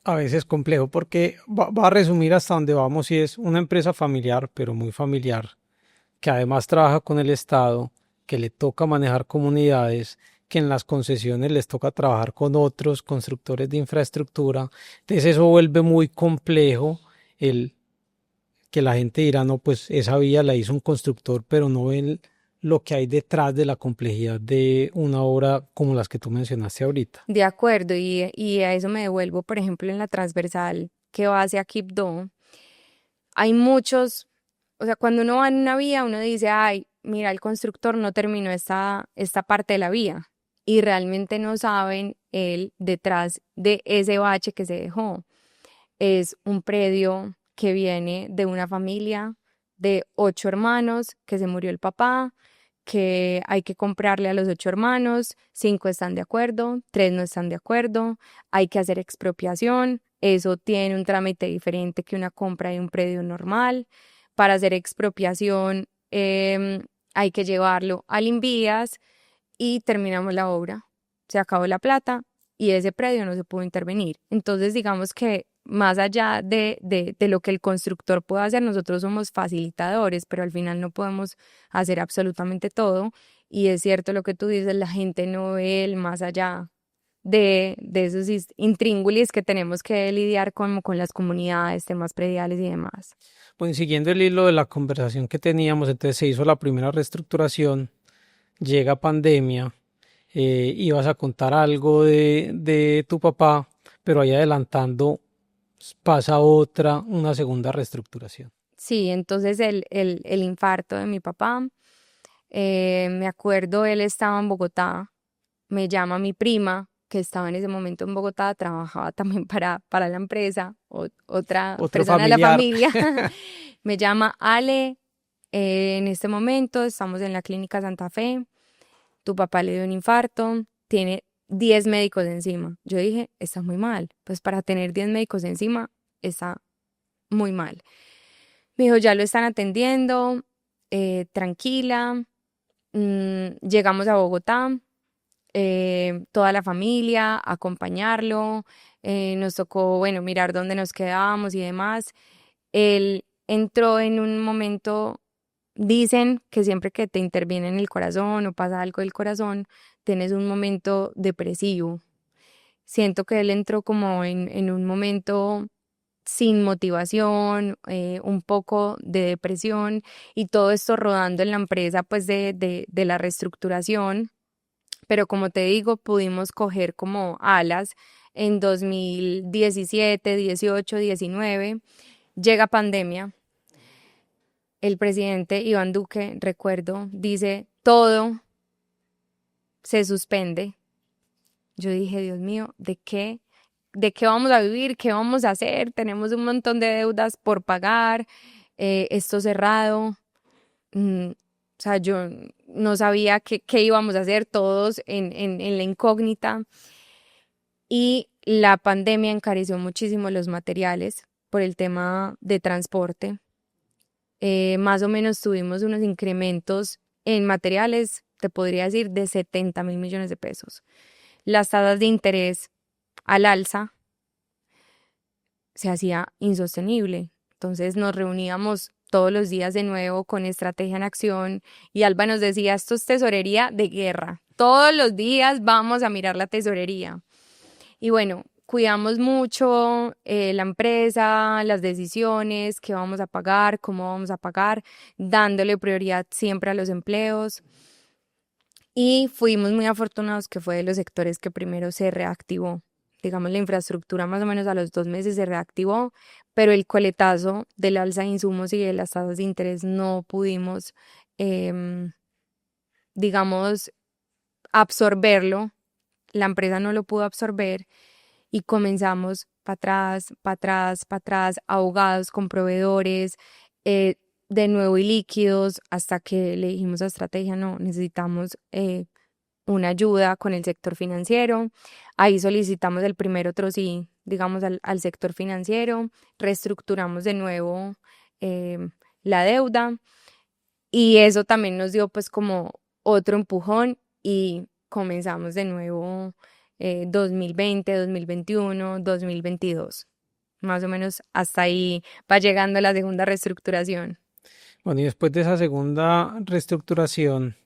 A veces complejo porque va a resumir hasta donde vamos y es una empresa familiar, pero muy familiar, que además trabaja con el Estado, que le toca manejar comunidades, que en las concesiones les toca trabajar con otros constructores de infraestructura. Entonces eso vuelve muy complejo el que la gente dirá, no, pues esa vía la hizo un constructor, pero no ven lo que hay detrás de la complejidad de una obra como las que tú mencionaste ahorita. De acuerdo, y a eso me devuelvo, por ejemplo, en la transversal que va hacia Quibdó. Hay muchos, o sea, cuando uno va en una vía, uno dice, ay, mira, el constructor no terminó esta parte de la vía. Y realmente no saben el detrás de ese bache que se dejó. Es un predio que viene de una familia de 8 hermanos, que se murió el papá, que hay que comprarle a los 8 hermanos, 5 están de acuerdo, 3 no están de acuerdo, hay que hacer expropiación, eso tiene un trámite diferente que una compra de un predio normal. Para hacer expropiación hay que llevarlo al Invías y terminamos la obra. Se acabó la plata y ese predio no se pudo intervenir. Entonces, digamos que más allá de lo que el constructor pueda hacer, nosotros somos facilitadores, pero al final no podemos hacer absolutamente todo. Y es cierto lo que tú dices, la gente no ve el más allá de esos intríngulis que tenemos que lidiar con las comunidades, temas prediales y demás. Bueno, siguiendo el hilo de la conversación que teníamos, entonces se hizo la primera reestructuración, llega pandemia, ibas a contar algo de tu papá, pero ahí adelantando pasa una segunda reestructuración. Sí, entonces el infarto de mi papá, me acuerdo, él estaba en Bogotá, me llama mi prima, que estaba en ese momento en Bogotá, trabajaba también para la empresa, otra Otro persona de la familiar. familia, me llama Ale, en este momento estamos en la clínica Santa Fe, tu papá le dio un infarto, tiene 10 médicos encima. Yo dije, está muy mal, pues para tener 10 médicos encima está muy mal. Me dijo, ya lo están atendiendo, tranquila. Llegamos a Bogotá, toda la familia, acompañarlo. Nos tocó, bueno, mirar dónde nos quedábamos y demás. Él entró en un momento, dicen que siempre que te interviene en el corazón o pasa algo del corazón, tienes un momento depresivo. Siento que él entró como en un momento sin motivación, un poco de depresión y todo esto rodando en la empresa pues de la reestructuración. Pero como te digo, pudimos coger como alas en 2017, 18, 19. Llega pandemia. El presidente Iván Duque, recuerdo, dice, todo se suspende. Yo dije, Dios mío, ¿de qué vamos a vivir? ¿Qué vamos a hacer? Tenemos un montón de deudas por pagar, esto cerrado. O sea, yo no sabía qué íbamos a hacer todos en la incógnita. Y la pandemia encareció muchísimo los materiales por el tema de transporte. Más o menos tuvimos unos incrementos en materiales, te podría decir, de 70.000 millones de pesos. Las tasas de interés al alza se hacía insostenible. Entonces nos reuníamos todos los días de nuevo con Estrategia en Acción y Alba nos decía, esto es tesorería de guerra. Todos los días vamos a mirar la tesorería. Y bueno, cuidamos mucho la empresa, las decisiones, qué vamos a pagar, cómo vamos a pagar, dándole prioridad siempre a los empleos. Y fuimos muy afortunados que fue de los sectores que primero se reactivó. Digamos, la infraestructura más o menos a los 2 meses se reactivó, pero el coletazo del alza de insumos y de las tasas de interés no pudimos, digamos, absorberlo. La empresa no lo pudo absorber y comenzamos para atrás, para atrás, para atrás, ahogados con proveedores, de nuevo y líquidos, hasta que le dijimos a estrategia, no, necesitamos una ayuda con el sector financiero. Ahí solicitamos el primer otro sí, digamos, al sector financiero, reestructuramos de nuevo la deuda y eso también nos dio pues como otro empujón y comenzamos de nuevo 2020, 2021, 2022. Más o menos hasta ahí va llegando la segunda reestructuración. Bueno, y después de esa segunda reestructuración,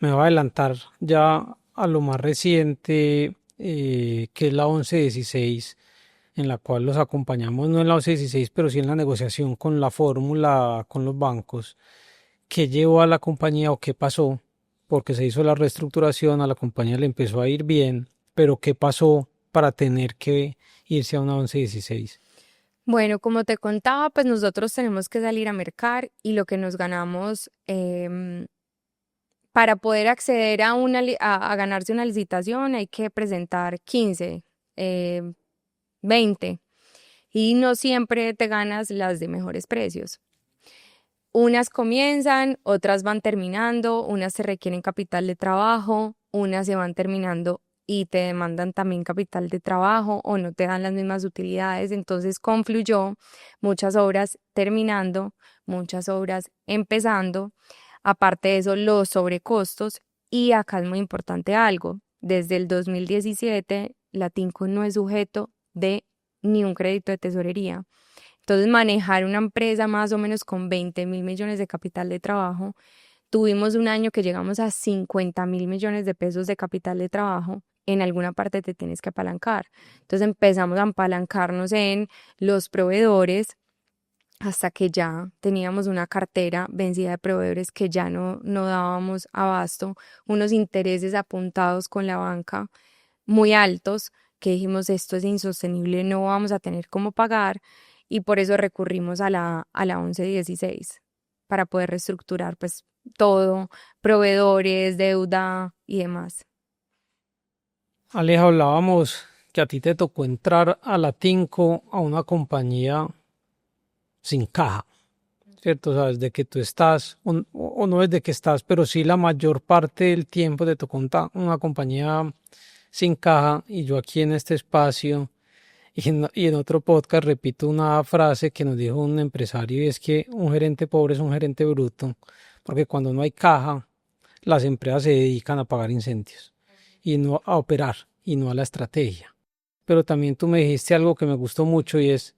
me voy a adelantar ya a lo más reciente, que es la 1116, en la cual los acompañamos, no en la 1116, pero sí en la negociación con la fórmula, con los bancos. ¿Qué llevó a la compañía o qué pasó? Porque se hizo la reestructuración, a la compañía le empezó a ir bien, pero ¿qué pasó para tener que irse a una 1116? Bueno, como te contaba, pues nosotros tenemos que salir a mercar y lo que nos ganamos para poder acceder a ganarse una licitación hay que presentar 15, 20 y no siempre te ganas las de mejores precios. Unas comienzan, otras van terminando, unas se requieren capital de trabajo, unas se van terminando y te demandan también capital de trabajo o no te dan las mismas utilidades. Entonces confluyó muchas obras terminando, muchas obras empezando. Aparte de eso, los sobrecostos. Y acá es muy importante algo. Desde el 2017, la Tinco no es sujeto de ni un crédito de tesorería. Entonces, manejar una empresa más o menos con 20.000 millones de capital de trabajo, tuvimos un año que llegamos a 50.000 millones de pesos de capital de trabajo, en alguna parte te tienes que apalancar. Entonces empezamos a apalancarnos en los proveedores hasta que ya teníamos una cartera vencida de proveedores que ya no dábamos abasto, unos intereses apuntados con la banca muy altos, que dijimos esto es insostenible, no vamos a tener cómo pagar y por eso recurrimos a la 1116 para poder reestructurar pues todo, proveedores, deuda y demás. Aleja, hablábamos que a ti te tocó entrar a la Tinco, a una compañía sin caja, ¿cierto? O sea, desde que tú estás, o no desde que estás, pero sí la mayor parte del tiempo te tocó una compañía sin caja, y yo aquí en este espacio y en otro podcast repito una frase que nos dijo un empresario, y es que un gerente pobre es un gerente bruto, porque cuando no hay caja, las empresas se dedican a pagar incendios y no a operar y no a la estrategia. Pero también tú me dijiste algo que me gustó mucho, y es,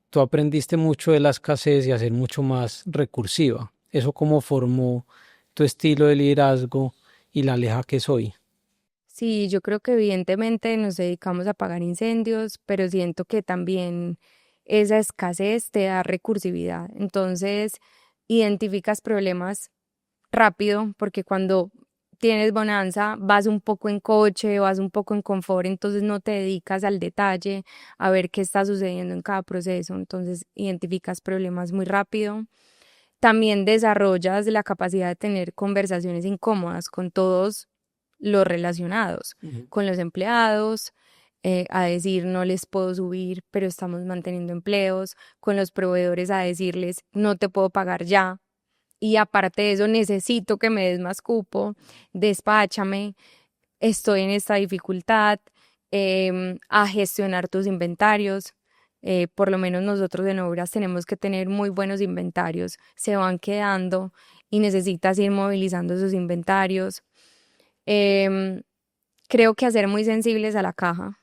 tú aprendiste mucho de la escasez y a ser mucho más recursiva. Eso cómo formó tu estilo de liderazgo y la Aleja que soy. Sí, yo creo que evidentemente nos dedicamos a apagar incendios, pero siento que también esa escasez te da recursividad. Entonces, identificas problemas rápido, porque cuando tienes bonanza, vas un poco en coche, vas un poco en confort, entonces no te dedicas al detalle, a ver qué está sucediendo en cada proceso. Entonces, identificas problemas muy rápido. También desarrollas la capacidad de tener conversaciones incómodas con todos los relacionados, con los empleados, a decir no les puedo subir, pero estamos manteniendo empleos, con los proveedores a decirles no te puedo pagar ya. Y aparte de eso, necesito que me des más cupo, despáchame, estoy en esta dificultad, a gestionar tus inventarios. Por lo menos nosotros en obras tenemos que tener muy buenos inventarios, se van quedando y necesitas ir movilizando esos inventarios. Em, Creo que hacer muy sensibles a la caja.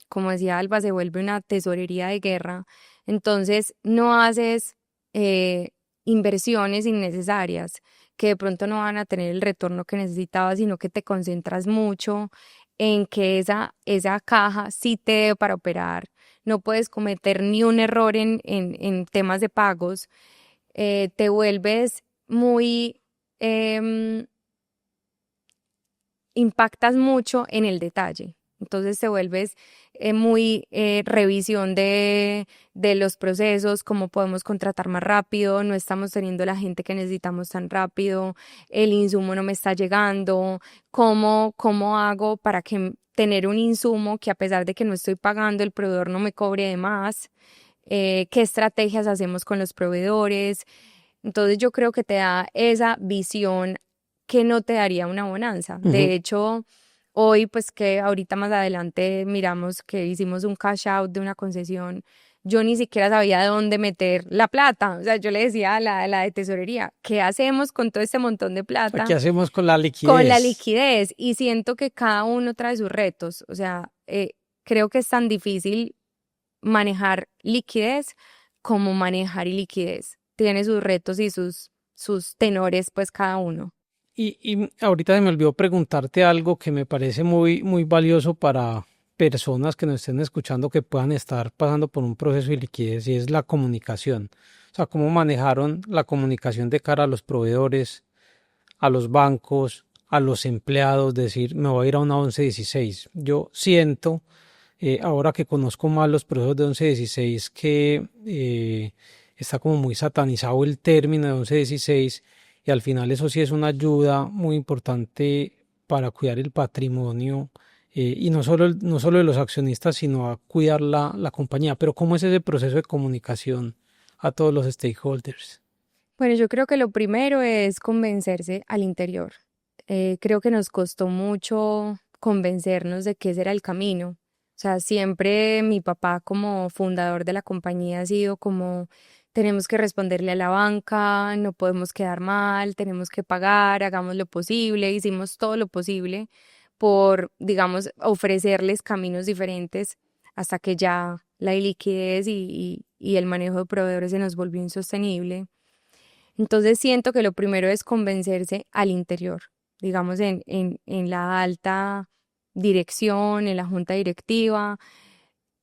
Como decía Alba, se vuelve una tesorería de guerra. Entonces, no haces eh, inversiones innecesarias que de pronto no van a tener el retorno que necesitabas, sino que te concentras mucho en que esa caja sí te dé para operar. No puedes cometer ni un error en temas de pagos. Te vuelves muy... em, impactas mucho en el detalle. Entonces te vuelves muy revisión de los procesos, cómo podemos contratar más rápido, no estamos teniendo la gente que necesitamos tan rápido, el insumo no me está llegando, cómo hago para que tener un insumo que a pesar de que no estoy pagando, el proveedor no me cobre de más. qué estrategias hacemos con los proveedores. Entonces yo creo que te da esa visión que no te daría una bonanza. Ujú. De hecho, hoy pues que ahorita más adelante miramos que hicimos un cash out de una concesión, yo ni siquiera sabía de dónde meter la plata. O sea, yo le decía a la de tesorería, ¿qué hacemos con todo este montón de O sea, ¿qué plata? hacemos con la Con la liquidez? liquidez. Y siento que cada uno trae sus retos. O sea, creo que es tan difícil manejar liquidez como manejar iliquidez. Tiene sus retos y sus tenores, pues cada uno. Y ahorita se me olvidó preguntarte algo que me parece muy valioso para personas que nos estén escuchando que puedan estar pasando por un proceso de liquidez y es la comunicación. O sea, cómo manejaron la comunicación de cara a los proveedores, a los bancos, a los empleados, decir, me voy a ir a una 1116. Yo siento, ahora que conozco más los procesos de 1116, que está como muy satanizado el término de 1116 y al final eso sí es una ayuda muy importante para cuidar el patrimonio y no solo de los accionistas, sino a cuidar la compañía. Pero ¿cómo es ese proceso de comunicación a todos los stakeholders? Bueno, yo creo que lo primero es convencerse al interior. Creo que nos costó mucho convencernos de que ese era el camino. O sea, siempre mi papá como fundador de la compañía ha sido como, tenemos que responderle a la banca, no podemos quedar mal, tenemos que pagar, hagamos lo posible, hicimos todo lo posible por, digamos, ofrecerles caminos diferentes hasta que ya la iliquidez y el manejo de proveedores se nos volvió insostenible. Entonces siento que lo primero es convencerse al interior, digamos en la alta dirección, en la junta directiva.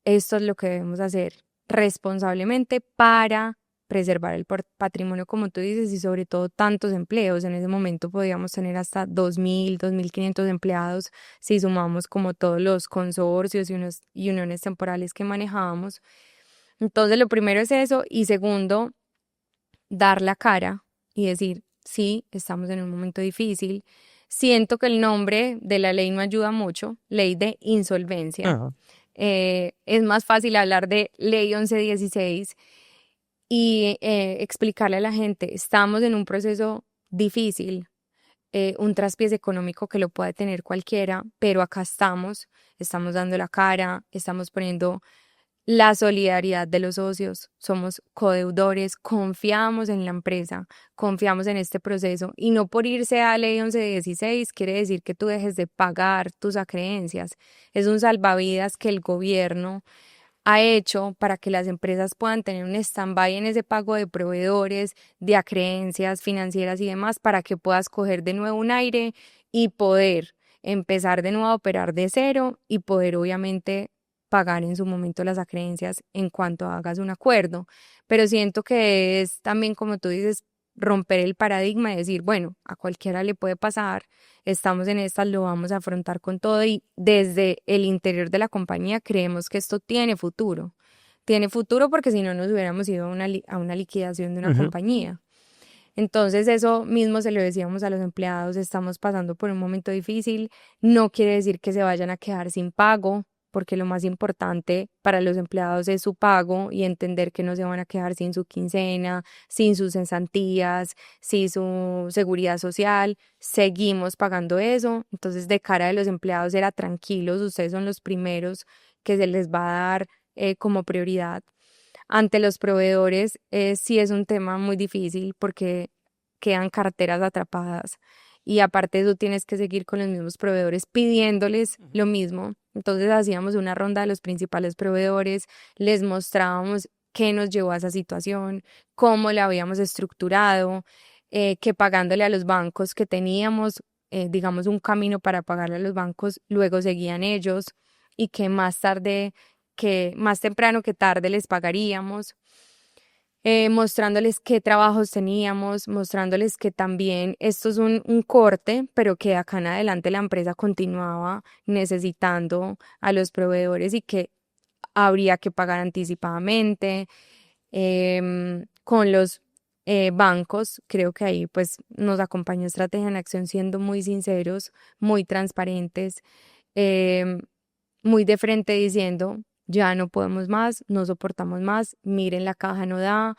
Esto es lo que debemos hacer responsablemente para preservar el patrimonio, como tú dices, y sobre todo tantos empleos. En ese momento podíamos tener hasta 2.000, 2.500 empleados si sumamos como todos los consorcios y uniones temporales que manejábamos. Entonces, lo primero es eso y segundo, dar la cara y decir, sí, estamos en un momento difícil. Siento que el nombre de la ley no ayuda mucho, ley de insolvencia. Ajá. Es más fácil hablar de ley 1116 y explicarle a la gente, estamos en un proceso difícil, un traspiés económico que lo puede tener cualquiera, pero acá estamos dando la cara, estamos poniendo la solidaridad de los socios, somos codeudores, confiamos en la empresa, confiamos en este proceso y no por irse a ley 1116 quiere decir que tú dejes de pagar tus acreencias. Es un salvavidas que el gobierno ha hecho para que las empresas puedan tener un stand-by en ese pago de proveedores, de acreencias financieras y demás, para que puedas coger de nuevo un aire y poder empezar de nuevo a operar de cero y poder obviamente pagar en su momento las acreencias en cuanto hagas un acuerdo. Pero siento que es también, como tú dices, romper el paradigma y decir, bueno, a cualquiera le puede pasar, estamos en estas, lo vamos a afrontar con todo y desde el interior de la compañía creemos que esto tiene futuro. Tiene futuro porque si no nos hubiéramos ido a una liquidación de una Ujú. compañía. Entonces eso mismo se lo decíamos a los empleados, estamos pasando por un momento difícil, no quiere decir que se vayan a quedar sin pago, porque lo más importante para los empleados es su pago y entender que no se van a quedar sin su quincena, sin sus cesantías, sin su seguridad social, seguimos pagando eso. Entonces, de cara de los empleados era tranquilos, ustedes son los primeros que se les va a dar como prioridad. Ante los proveedores, sí es un tema muy difícil porque quedan carteras atrapadas y aparte tú tienes que seguir con los mismos proveedores pidiéndoles lo mismo. Entonces hacíamos una ronda de los principales proveedores, les mostrábamos qué nos llevó a esa situación, cómo la habíamos estructurado, que pagándole a los bancos que teníamos, digamos, un camino para pagarle a los bancos, luego seguían ellos y que más tarde, que más temprano que tarde les pagaríamos, mostrándoles qué trabajos teníamos, mostrándoles que también esto es un corte, pero que acá en adelante la empresa continuaba necesitando a los proveedores y que habría que pagar anticipadamente. Con los bancos, creo que ahí pues nos acompañó Estrategia en Acción siendo muy sinceros, muy transparentes, em, muy de frente diciendo, ya no podemos más, no soportamos más, miren la caja no da,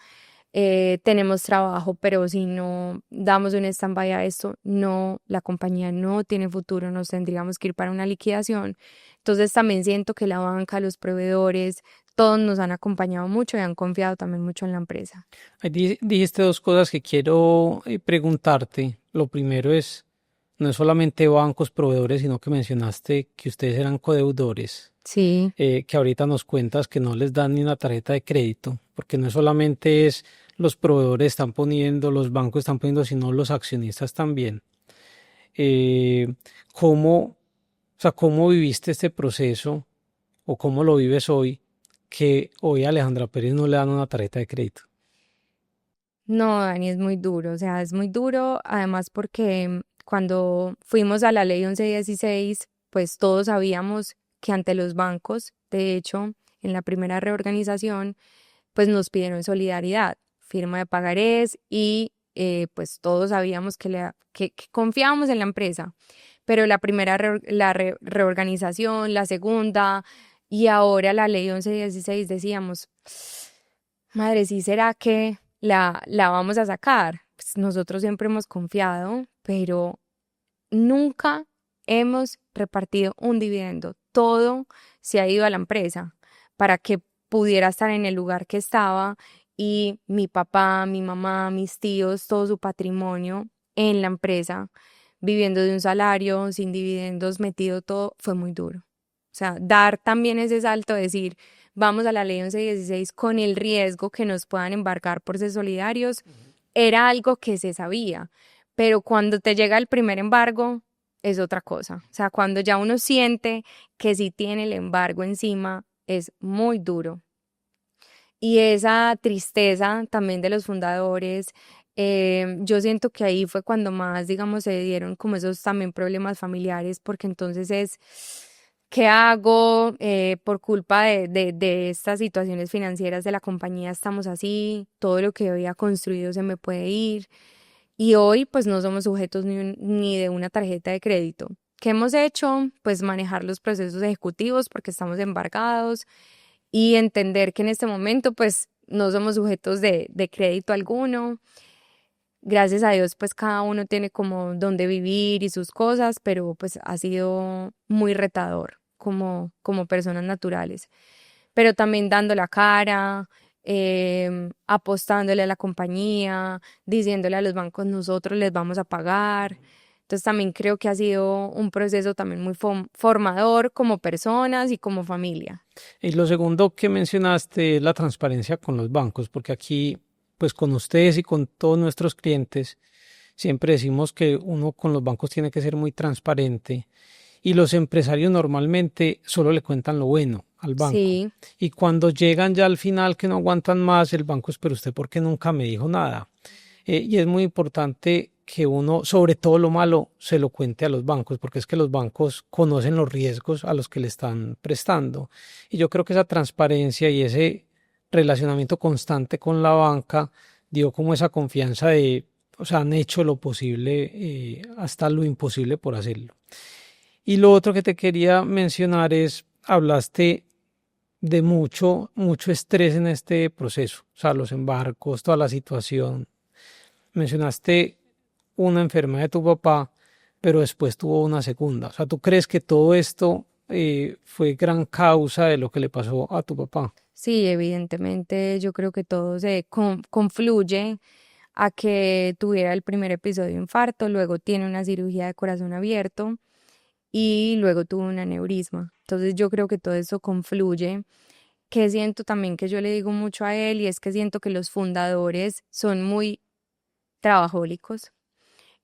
tenemos trabajo, pero si no damos un stand-by a esto, no, la compañía no tiene futuro, nos tendríamos que ir para una liquidación. Entonces también siento que la banca, los proveedores, todos nos han acompañado mucho y han confiado también mucho en la empresa. Ahí dijiste dos cosas que quiero preguntarte. Lo primero es, no es solamente bancos, proveedores, sino que mencionaste que ustedes eran codeudores, Sí, que ahorita nos cuentas que no les dan ni una tarjeta de crédito, porque no solamente es los proveedores están poniendo, los bancos están poniendo, sino los accionistas también. Eh, ¿Cómo, o sea, cómo viviste este proceso o cómo lo vives hoy, que hoy a Alejandra Pérez no le dan una tarjeta de crédito? no, Dani, es muy duro, o sea, es muy duro, además porque cuando fuimos a la ley 1116, pues todos sabíamos que ante los bancos, de hecho, en la primera reorganización, pues nos pidieron solidaridad, firma de pagarés y pues todos sabíamos que confiábamos en la empresa, pero la primera reorganización, la segunda y ahora la ley 1116 decíamos, madre, ¿sí será que la vamos a sacar? Pues nosotros siempre hemos confiado, pero nunca hemos repartido un dividendo. Todo se ha ido a la empresa para que pudiera estar en el lugar que estaba y mi papá, mi mamá, mis tíos, todo su patrimonio en la empresa, viviendo de un salario, sin dividendos, metido todo, fue muy duro. O sea, dar también ese salto, decir, vamos a la ley 1116 con el riesgo que nos puedan embarcar por ser solidarios, era algo que se sabía, pero cuando te llega el primer embargo, es otra cosa. O sea, cuando ya uno siente que sí tiene el embargo encima, es muy duro. Y esa tristeza también de los fundadores, yo siento que ahí fue cuando más, digamos, se dieron como esos también problemas familiares, porque entonces es, ¿qué hago? Por culpa de estas situaciones financieras de la compañía estamos así, todo lo que había construido se me puede ir. Y hoy pues no somos sujetos ni de una tarjeta de crédito. ¿Qué hemos hecho? Pues manejar los procesos ejecutivos porque estamos embargados y entender que en este momento pues no somos sujetos de crédito alguno. Gracias a Dios pues cada uno tiene como dónde vivir y sus cosas, pero pues ha sido muy retador como personas naturales. Pero también dando la cara, apostándole a la compañía, diciéndole a los bancos nosotros les vamos a pagar. Entonces también creo que ha sido un proceso también muy formador como personas y como familia. Y lo segundo que mencionaste es la transparencia con los bancos, porque aquí, pues con ustedes y con todos nuestros clientes, siempre decimos que uno con los bancos tiene que ser muy transparente y los empresarios normalmente solo le cuentan lo bueno al banco. Sí, Y cuando llegan ya al final que no aguantan más, el banco es, pero usted, ¿por qué nunca me dijo nada? Y es muy importante que uno, sobre todo lo malo, se lo cuente a los bancos, porque es que los bancos conocen los riesgos a los que le están prestando. Y yo creo que esa transparencia y ese relacionamiento constante con la banca dio como esa confianza de, o sea, han hecho lo posible, hasta lo imposible por hacerlo. Y lo otro que te quería mencionar es, hablaste de mucho estrés en este proceso, o sea, los embarcos, toda la situación. Mencionaste una enfermedad de tu papá, pero después tuvo una segunda. O sea, ¿tú crees que todo esto fue gran causa de lo que le pasó a tu papá? sí, evidentemente yo creo que todo se confluye a que tuviera el primer episodio de infarto, luego tiene una cirugía de corazón abierto y luego tuvo un aneurisma. Entonces yo creo que todo eso confluye. Que siento también que yo le digo mucho a él y es que siento que los fundadores son muy trabajólicos,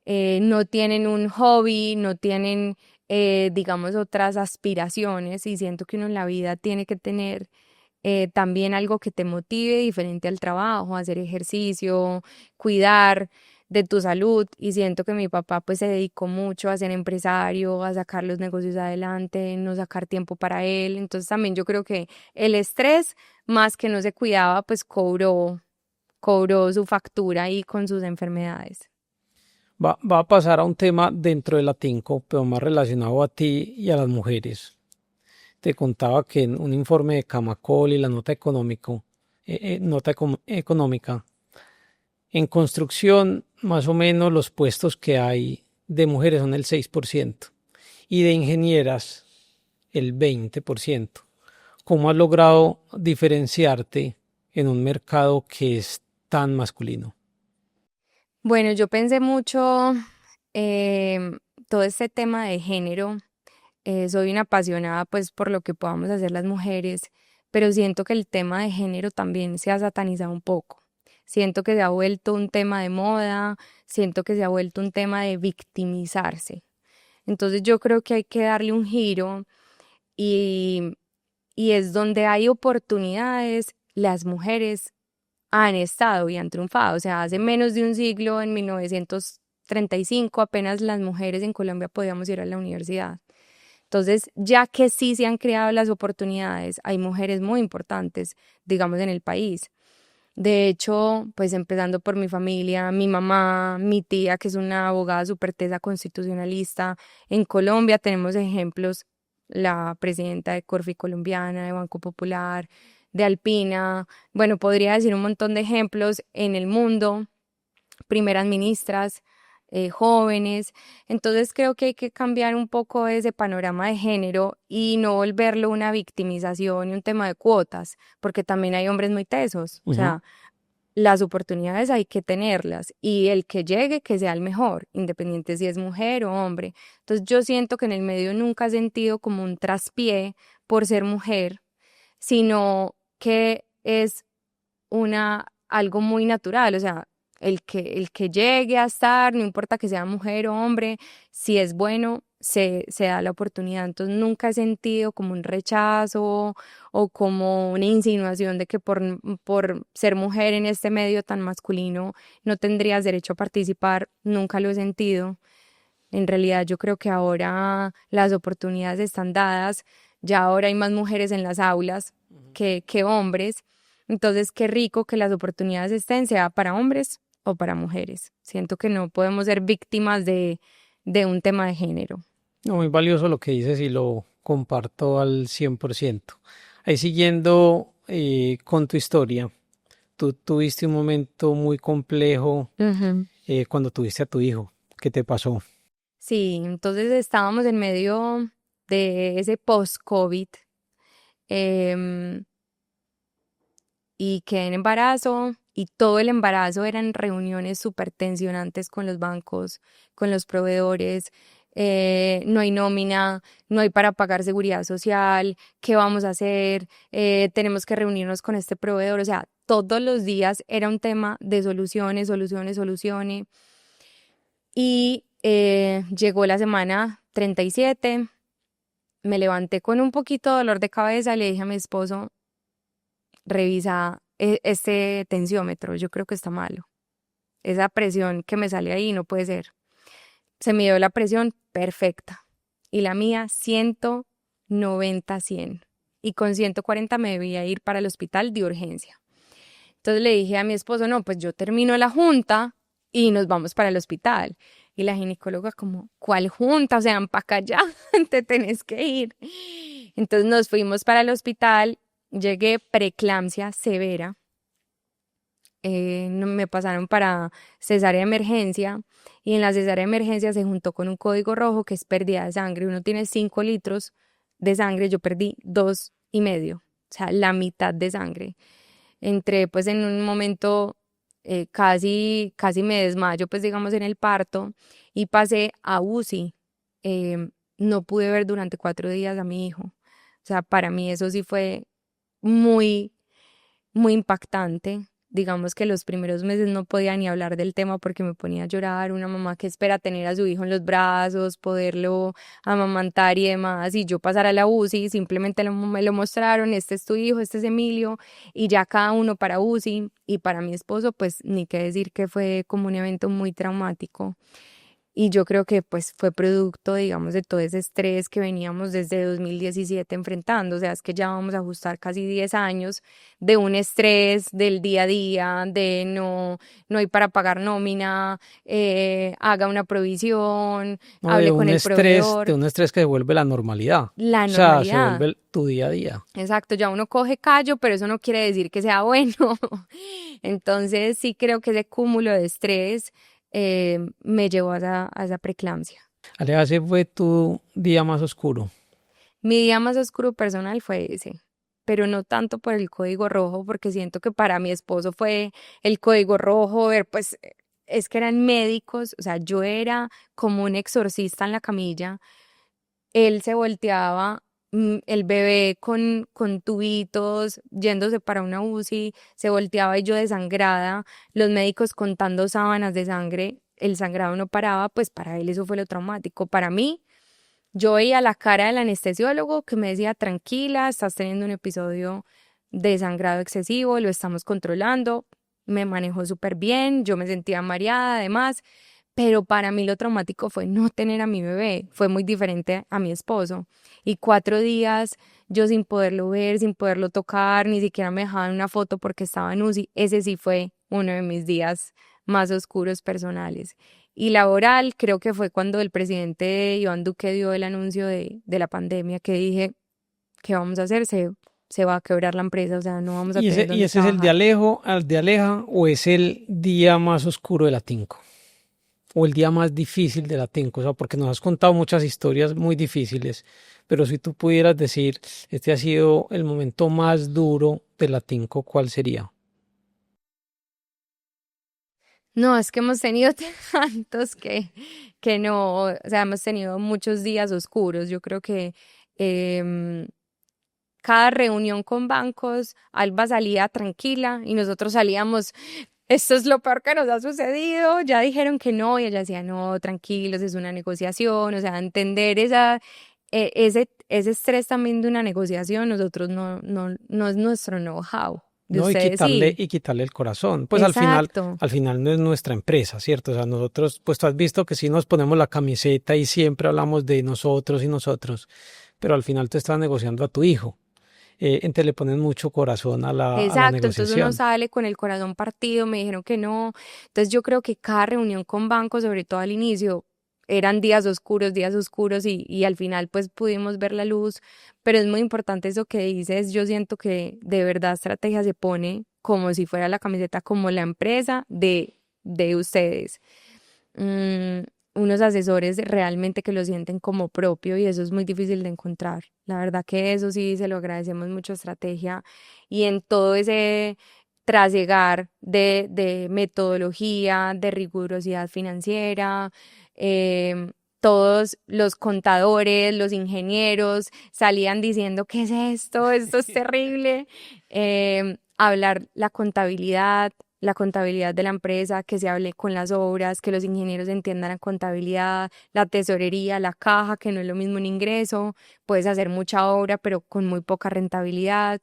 no tienen un hobby, no tienen, digamos, otras aspiraciones y siento que uno en la vida tiene que tener también algo que te motive diferente al trabajo, hacer ejercicio, cuidar de tu salud y siento que mi papá pues se dedicó mucho a ser empresario, a sacar los negocios adelante, no sacar tiempo para él, entonces también yo creo que el estrés más que no se cuidaba pues cobró su factura ahí con sus enfermedades. Va a pasar a un tema dentro de la TINCO, pero más relacionado a ti y a las mujeres. te contaba que en un informe de Camacol y la nota económica, en construcción, más o menos los puestos que hay de mujeres son el 6% y de ingenieras el 20%. ¿Cómo has logrado diferenciarte en un mercado que es tan masculino? Bueno, yo pensé mucho em, todo este tema de género. Soy una apasionada pues por lo que podamos hacer las mujeres, pero siento que el tema de género también se ha satanizado un poco. Siento que se ha vuelto un tema de moda, siento que se ha vuelto un tema de victimizarse. Entonces yo creo que hay que darle un giro y, y es donde hay oportunidades, las mujeres han estado y han triunfado. O sea, hace menos de un siglo, en 1935, apenas las mujeres en Colombia podíamos ir a la universidad. Entonces, ya que sí se han creado las oportunidades, hay mujeres muy importantes, digamos, en el país. De hecho, pues empezando por mi familia, mi mamá, mi tía, que es una abogada súper tesa constitucionalista. En Colombia tenemos ejemplos, la presidenta de Corfi Colombiana, de Banco Popular, de Alpina. Bueno, podría decir un montón de ejemplos en el mundo, primeras ministras, jóvenes. Entonces creo que hay que cambiar un poco ese panorama de género y no volverlo una victimización y un tema de cuotas, porque también hay hombres muy tesos. O Ujú. sea, las oportunidades hay que tenerlas y el que llegue, que sea el mejor, independiente si es mujer o hombre. Entonces yo siento que en el medio nunca he sentido como un traspié por ser mujer, sino que es algo muy natural. O sea, el que llegue a estar, no importa que sea mujer o hombre, si es bueno, se da la oportunidad. Entonces nunca he sentido como un rechazo o como una insinuación de que por ser mujer en este medio tan masculino no tendrías derecho a participar. Nunca lo he sentido. En realidad yo creo que ahora las oportunidades están dadas, ya ahora hay más mujeres en las aulas que hombres. Entonces, qué rico que las oportunidades estén, sea para hombres o para mujeres. Siento que no podemos ser víctimas de un tema de género. No, muy valioso lo que dices y lo comparto al 100%. Ahí siguiendo con tu historia, tú tuviste un momento muy complejo Ujú. cuando tuviste a tu hijo. ¿Qué te pasó? Sí, entonces estábamos en medio de ese post-COVID, em, y quedé en embarazo y todo el embarazo eran reuniones súper tensionantes con los bancos, con los proveedores. No hay nómina, no hay para pagar seguridad social, ¿qué vamos a hacer? Tenemos que reunirnos con este proveedor. O sea, todos los días era un tema de soluciones, soluciones, soluciones. Y llegó la semana 37, me levanté con un poquito de dolor de cabeza, le dije a mi esposo, revisa este tensiómetro, yo creo que está malo. Esa presión que me sale ahí no puede ser. Se me dio la presión perfecta y la mía 190/100. Y con 140 me debía ir para el hospital de urgencia. Entonces le dije a mi esposo, no, pues yo termino la junta y nos vamos para el hospital. Y la ginecóloga como, ¿cuál junta? O sea, para acá ya, te tenés que ir. Entonces nos fuimos para el hospital, llegué preeclampsia severa, me pasaron para cesárea de emergencia y en la cesárea de emergencia se juntó con un código rojo que es pérdida de sangre. Uno tiene 5 litros de sangre, yo perdí 2,5, o sea, la mitad de sangre. Entré pues en un momento, casi me desmayo pues digamos en el parto y pasé a UCI. No pude ver durante 4 días a mi hijo. O sea, para mí eso sí fue muy muy impactante. Digamos que los primeros meses no podía ni hablar del tema porque me ponía a llorar. Una mamá que espera tener a su hijo en los brazos, poderlo amamantar y demás. Y yo pasar a la UCI, simplemente me lo mostraron, este es tu hijo, este es Emilio, y ya cada uno para UCI. Y para mi esposo, pues ni qué decir que fue como un evento muy traumático. y yo creo que pues fue producto, digamos, de todo ese estrés que veníamos desde 2017 enfrentando. O sea, es que ya vamos a ajustar casi 10 años de un estrés del día a día, de no hay para pagar nómina, haga una provisión, No, hable con el de proveedor, un estrés que se vuelve la normalidad. O la sea, se normalidad. vuelve tu día a día. Exacto, ya uno coge callo, pero eso no quiere decir que sea bueno. Entonces sí creo que ese cúmulo de estrés me llevó a esa preeclampsia. Ale, ese fue tu día más oscuro. Mi día más oscuro personal fue ese, pero no tanto por el código rojo, porque siento que para mi esposo fue el código rojo, pues es que eran médicos, o sea, yo era como un exorcista en la camilla. Él se volteaba, el bebé con tubitos, yéndose para una UCI, se volteaba y yo desangrada, los médicos contando sábanas de sangre, el sangrado no paraba, pues para él eso fue lo traumático. Para mí, yo veía la cara del anestesiólogo que me decía, tranquila, estás teniendo un episodio de sangrado excesivo, lo estamos controlando, me manejó súper bien, yo me sentía mareada además, pero para mí lo traumático fue no tener a mi bebé, fue muy diferente a mi esposo. Y 4 días yo sin poderlo ver, sin poderlo tocar, ni siquiera me dejaban una foto porque estaba en UCI, ese sí fue uno de mis días más oscuros personales. Y laboral, creo que fue cuando el presidente Iván Duque dio el anuncio de la pandemia, que dije, ¿qué vamos a hacer? Se va a quebrar la empresa, o sea, no vamos a tener Y dónde ese es el de trabajar. Alejo, al de Aleja, o es el día más oscuro de la Tinco, o el día más difícil de la Tinco, o sea, porque nos has contado muchas historias muy difíciles, pero si tú pudieras decir, este ha sido el momento más duro de la Tinco, ¿cuál sería? No, es que hemos tenido tantos que no, o sea, hemos tenido muchos días oscuros. Yo creo que em, cada reunión con bancos, Alba salía tranquila y nosotros salíamos, esto es lo peor que nos ha sucedido, ya dijeron que no, y ella decía, no, tranquilos, es una negociación, o sea, entender ese estrés también de una negociación, nosotros no es nuestro know-how, de ¿No? ustedes sí, Y quitarle el corazón. Pues exacto. al final no es nuestra empresa, ¿cierto? O sea, nosotros, pues tú has visto que sí nos ponemos la camiseta y siempre hablamos de nosotros y nosotros, pero al final tú estás negociando a tu hijo. Entonces le ponen mucho corazón a a la Exacto, entonces uno negociación. sale con el corazón partido, me dijeron que no. Entonces yo creo que cada reunión con bancos, sobre todo al inicio, eran días oscuros y al final pues pudimos ver la luz, pero es muy importante eso que dices, yo siento que de verdad estrategia se pone como si fuera la camiseta, como la empresa de ustedes. mm, Unos asesores realmente que lo sienten como propio y eso es muy difícil de encontrar. La verdad que eso sí se lo agradecemos mucho a estrategia y en todo ese trasegar de metodología, de rigurosidad financiera. Todos los contadores, los ingenieros salían diciendo, ¿qué es esto? Esto es terrible. Hablar la contabilidad de la empresa, que se hable con las obras, que los ingenieros entiendan la contabilidad, la tesorería, la caja, que no es lo mismo un ingreso, puedes hacer mucha obra, pero con muy poca rentabilidad.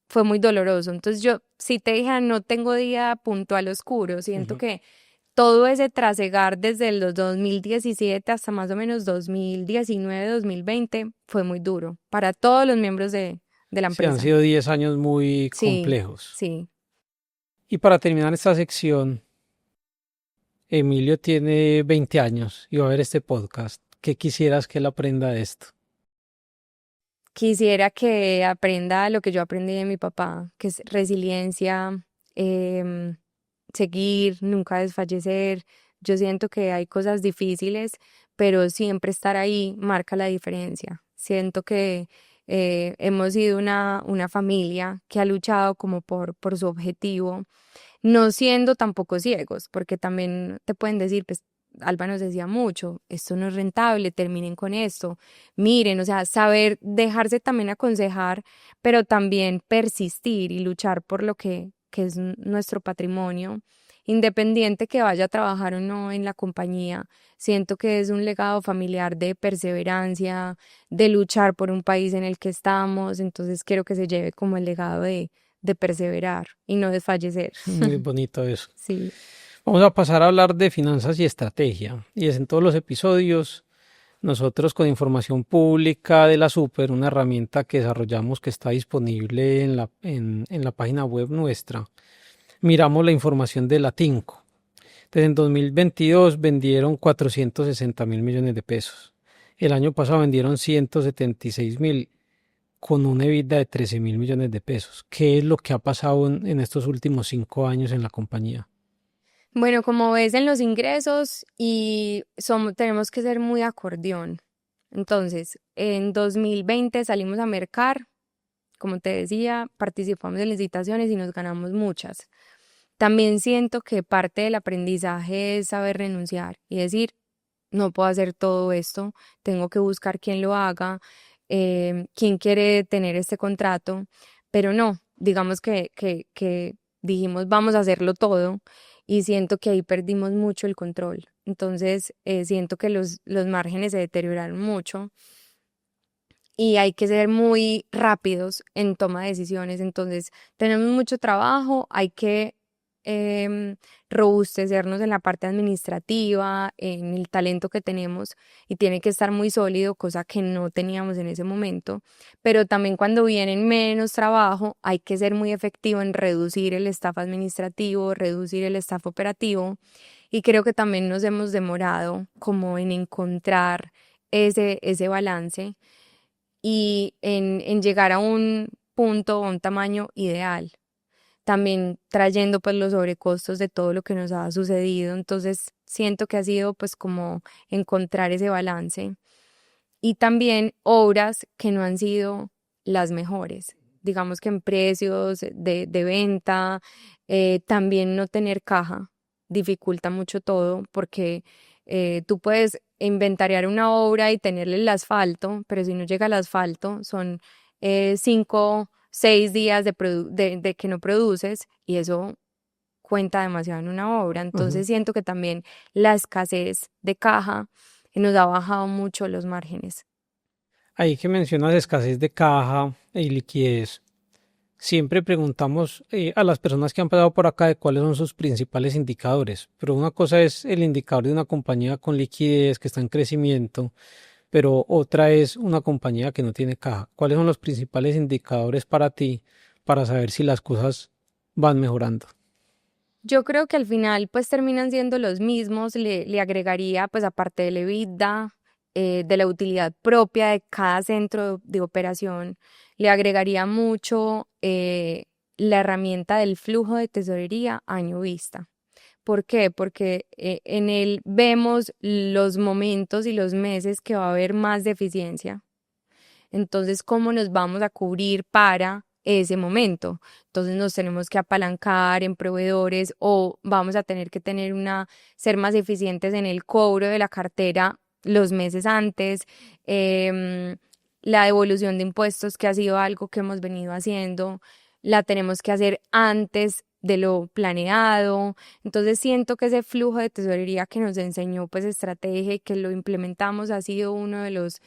Fue muy doloroso. Entonces yo, si te dije, no tengo día puntual oscuro, siento Ujú. que todo ese trasegar desde los 2017 hasta más o menos 2019, 2020 fue muy duro para todos los miembros de la Sí, han empresa. sido 10 años muy Sí, complejos. sí. Y para terminar esta sección, Emilio tiene 20 años y va a ver este podcast. ¿Qué quisieras que él aprenda de esto? Quisiera que aprenda lo que yo aprendí de mi papá, que es resiliencia, em, seguir, nunca desfallecer. Yo siento que hay cosas difíciles, pero siempre estar ahí marca la diferencia. Siento que hemos sido una familia que ha luchado como por su objetivo, no siendo tampoco ciegos, porque también te pueden decir, pues Alba nos decía mucho, esto no es rentable, terminen con esto, miren, o sea, saber dejarse también aconsejar, pero también persistir y luchar por lo que es nuestro patrimonio, independiente que vaya a trabajar o no en la compañía. Siento que es un legado familiar de perseverancia, de luchar por un país en el que estamos, entonces quiero que se lleve como el legado de perseverar y no desfallecer. Muy bonito eso. Sí. Vamos a pasar a hablar de finanzas y estrategia. Y es en todos los episodios, nosotros con información pública de la Super, una herramienta que desarrollamos que está disponible en la página web nuestra, miramos la información de la Tinco. Entonces, en 2022 vendieron 460.000 millones de pesos. El año pasado vendieron 176.000 con una EBITDA de 13.000 millones de pesos. ¿Qué es lo que ha pasado en estos últimos 5 años en la compañía? Bueno, como ves en los ingresos tenemos que ser muy acordeón. Entonces, en 2020 salimos a mercar, como te decía, participamos en licitaciones y nos ganamos muchas. También siento que parte del aprendizaje es saber renunciar y decir, no puedo hacer todo esto, tengo que buscar quién lo haga, quién quiere tener este contrato, pero no, digamos que dijimos vamos a hacerlo todo y siento que ahí perdimos mucho el control. Entonces, siento que los márgenes se deterioraron mucho y hay que ser muy rápidos en toma de decisiones. Entonces, tenemos mucho trabajo, hay que em, robustecernos en la parte administrativa, en el talento que tenemos y tiene que estar muy sólido, cosa que no teníamos en ese momento. Pero también cuando vienen menos trabajo, hay que ser muy efectivo en reducir el staff administrativo, reducir el staff operativo y creo que también nos hemos demorado como en encontrar ese balance y en llegar a un punto o un tamaño ideal. También trayendo pues los sobrecostos de todo lo que nos ha sucedido. Entonces siento que ha sido pues como encontrar ese balance. Y también obras que no han sido las mejores. Digamos que en precios de venta, también no tener caja dificulta mucho todo porque tú puedes inventariar una obra y tenerle el asfalto, pero si no llega el asfalto son 5, 6 días de que no produces y eso cuenta demasiado en una obra. Ujú. Entonces siento que también la escasez de caja nos ha bajado mucho los márgenes. Ahí que mencionas escasez de caja y liquidez, siempre preguntamos a las personas que han pasado por acá de cuáles son sus principales indicadores, pero una cosa es el indicador de una compañía con liquidez que está en crecimiento, pero otra es una compañía que no tiene caja. ¿Cuáles son los principales indicadores para ti para saber si las cosas van mejorando? Yo creo que al final pues terminan siendo los mismos, le agregaría pues aparte del EBITDA, de la utilidad propia de cada centro de operación, le agregaría mucho la herramienta del flujo de tesorería año vista. ¿Por qué? Porque en él vemos los momentos y los meses que va a haber más deficiencia. Entonces, ¿cómo nos vamos a cubrir para ese momento? Entonces, nos tenemos que apalancar en proveedores o vamos a tener que ser más eficientes en el cobro de la cartera los meses antes. Em, la devolución de impuestos, que ha sido algo que hemos venido haciendo, la tenemos que hacer antes de lo planeado. Entonces siento que ese flujo de tesorería que nos enseñó pues estrategia y que lo implementamos ha sido uno de los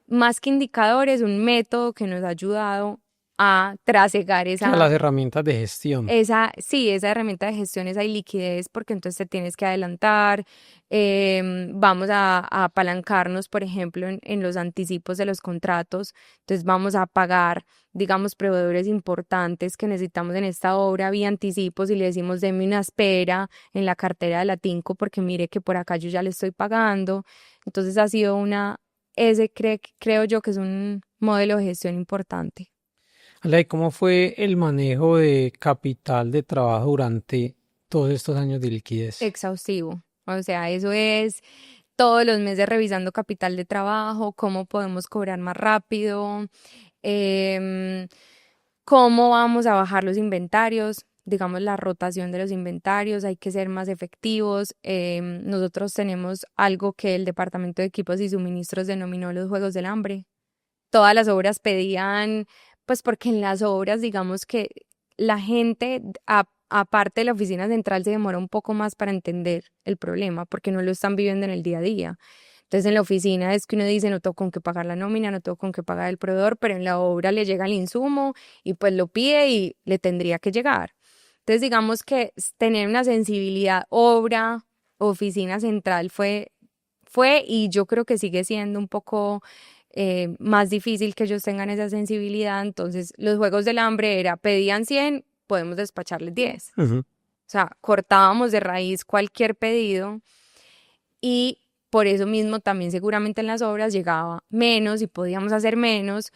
más que indicadores, un método que nos ha ayudado a trasegar A las herramientas de gestión. esa herramienta de gestión, esa liquidez, porque entonces te tienes que adelantar, vamos a apalancarnos, por ejemplo, en los anticipos de los contratos, entonces vamos a pagar, digamos, proveedores importantes que necesitamos en esta obra vía anticipos y le decimos, deme una espera en la cartera de la Tinco porque mire que por acá yo ya le estoy pagando, entonces ha sido creo yo que es un modelo de gestión importante. Ale, ¿cómo fue el manejo de capital de trabajo durante todos estos años de liquidez? Exhaustivo. O sea, eso es todos los meses revisando capital de trabajo, cómo podemos cobrar más rápido, em, cómo vamos a bajar los inventarios, digamos la rotación de los inventarios, hay que ser más efectivos. Nosotros tenemos algo que el Departamento de Equipos y Suministros denominó los Juegos del Hambre. Todas las obras pedían, pues porque en las obras, digamos que la gente, aparte de la oficina central, se demora un poco más para entender el problema, porque no lo están viviendo en el día a día. Entonces en la oficina es que uno dice, no tengo con qué pagar la nómina, no tengo con qué pagar el proveedor, pero en la obra le llega el insumo y pues lo pide y le tendría que llegar. Entonces, digamos que tener una sensibilidad, obra, oficina central fue y yo creo que sigue siendo un poco más difícil que ellos tengan esa sensibilidad. Entonces, los Juegos del Hambre era, pedían 100, podemos despacharles 10. Ujú. O sea, cortábamos de raíz cualquier pedido y por eso mismo también seguramente en las obras llegaba menos y podíamos hacer menos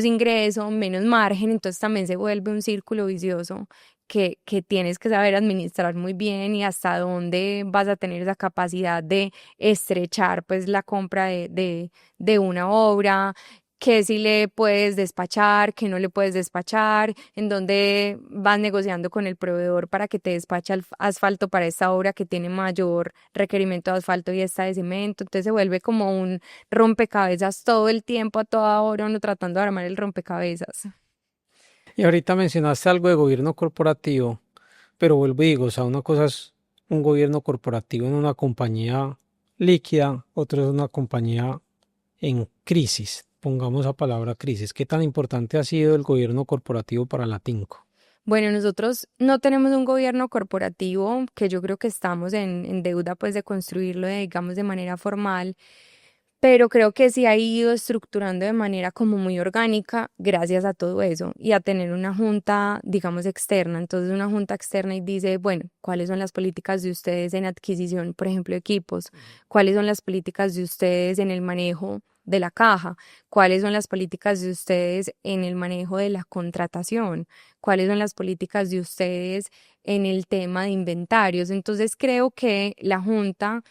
ingreso, menos margen, entonces también se vuelve un círculo vicioso que tienes que saber administrar muy bien y hasta dónde vas a tener esa capacidad de estrechar pues la compra de una obra, que si le puedes despachar, que no le puedes despachar, en dónde vas negociando con el proveedor para que te despache asfalto para esta obra que tiene mayor requerimiento de asfalto y esta de cemento. Entonces se vuelve como un rompecabezas todo el tiempo, a toda hora, uno tratando de armar el rompecabezas. Y ahorita mencionaste algo de gobierno corporativo, pero vuelvo y digo, o sea, una cosa es un gobierno corporativo en una compañía líquida, otra es una compañía en crisis. Pongamos la palabra crisis. ¿Qué tan importante ha sido el gobierno corporativo para la Tinco? Bueno, nosotros no tenemos un gobierno corporativo, que yo creo que estamos en deuda pues de construirlo, digamos, de manera formal. Pero creo que sí ha ido estructurando de manera como muy orgánica gracias a todo eso y a tener una junta, digamos, externa. Entonces, una junta externa y dice, bueno, ¿cuáles son las políticas de ustedes en adquisición, por ejemplo, de equipos? ¿Cuáles son las políticas de ustedes en el manejo de la caja? ¿Cuáles son las políticas de ustedes en el manejo de la contratación? ¿Cuáles son las políticas de ustedes en el tema de inventarios? Entonces, creo que la junta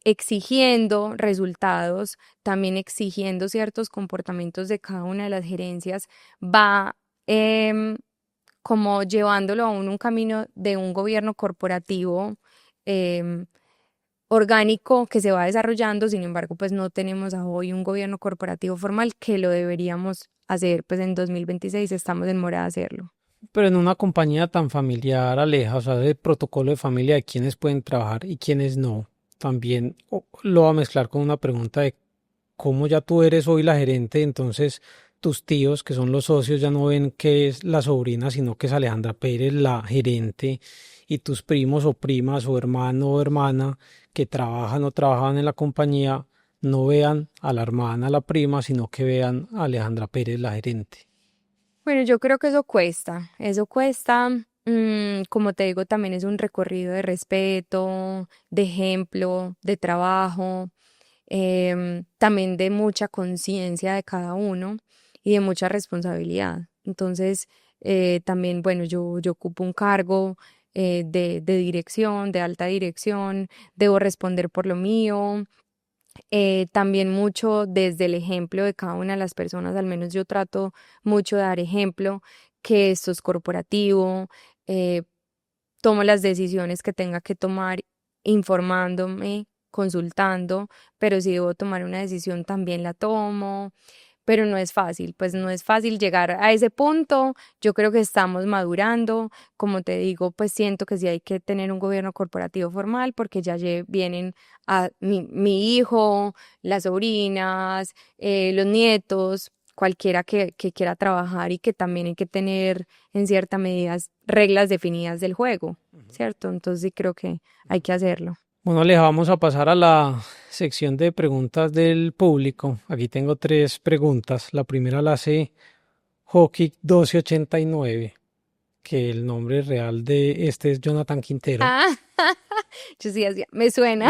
exigiendo resultados, también exigiendo ciertos comportamientos de cada una de las gerencias, va como llevándolo a un camino de un gobierno corporativo em, orgánico que se va desarrollando. Sin embargo, pues no tenemos a hoy un gobierno corporativo formal que lo deberíamos hacer, pues en 2026 estamos en mora de hacerlo. Pero en una compañía tan familiar, Aleja, o sea, el protocolo de familia de quiénes pueden trabajar y quiénes no, también lo va a mezclar con una pregunta de cómo ya tú eres hoy la gerente, entonces tus tíos, que son los socios, ya no ven que es la sobrina, sino que es Alejandra Pérez, la gerente, y tus primos o primas o hermano o hermana que trabajan o trabajaban en la compañía, no vean a la hermana, a la prima, sino que vean a Alejandra Pérez, la gerente. Bueno, yo creo que eso cuesta, como te digo, también es un recorrido de respeto, de ejemplo, de trabajo, también de mucha conciencia de cada uno y de mucha responsabilidad. Entonces, también, bueno, yo ocupo un cargo de dirección, de alta dirección, debo responder por lo mío. También mucho desde el ejemplo de cada una de las personas, al menos yo trato mucho de dar ejemplo, que esto es corporativo, eh, tomo las decisiones que tenga que tomar informándome, consultando, pero si debo tomar una decisión también la tomo, pero no es fácil, pues no es fácil llegar a ese punto. Yo creo que estamos madurando, como te digo, pues siento que sí hay que tener un gobierno corporativo formal porque ya vienen a mi hijo, las sobrinas, los nietos, cualquiera que quiera trabajar y que también hay que tener en cierta medida reglas definidas del juego, ¿cierto? Entonces sí creo que hay que hacerlo. Bueno, Aleja, vamos a pasar a la sección de preguntas del público. Aquí tengo tres preguntas. La primera la hace Hockey 1289, que el nombre real de este es Jonathan Quintero. Ah, yo sí, me suena.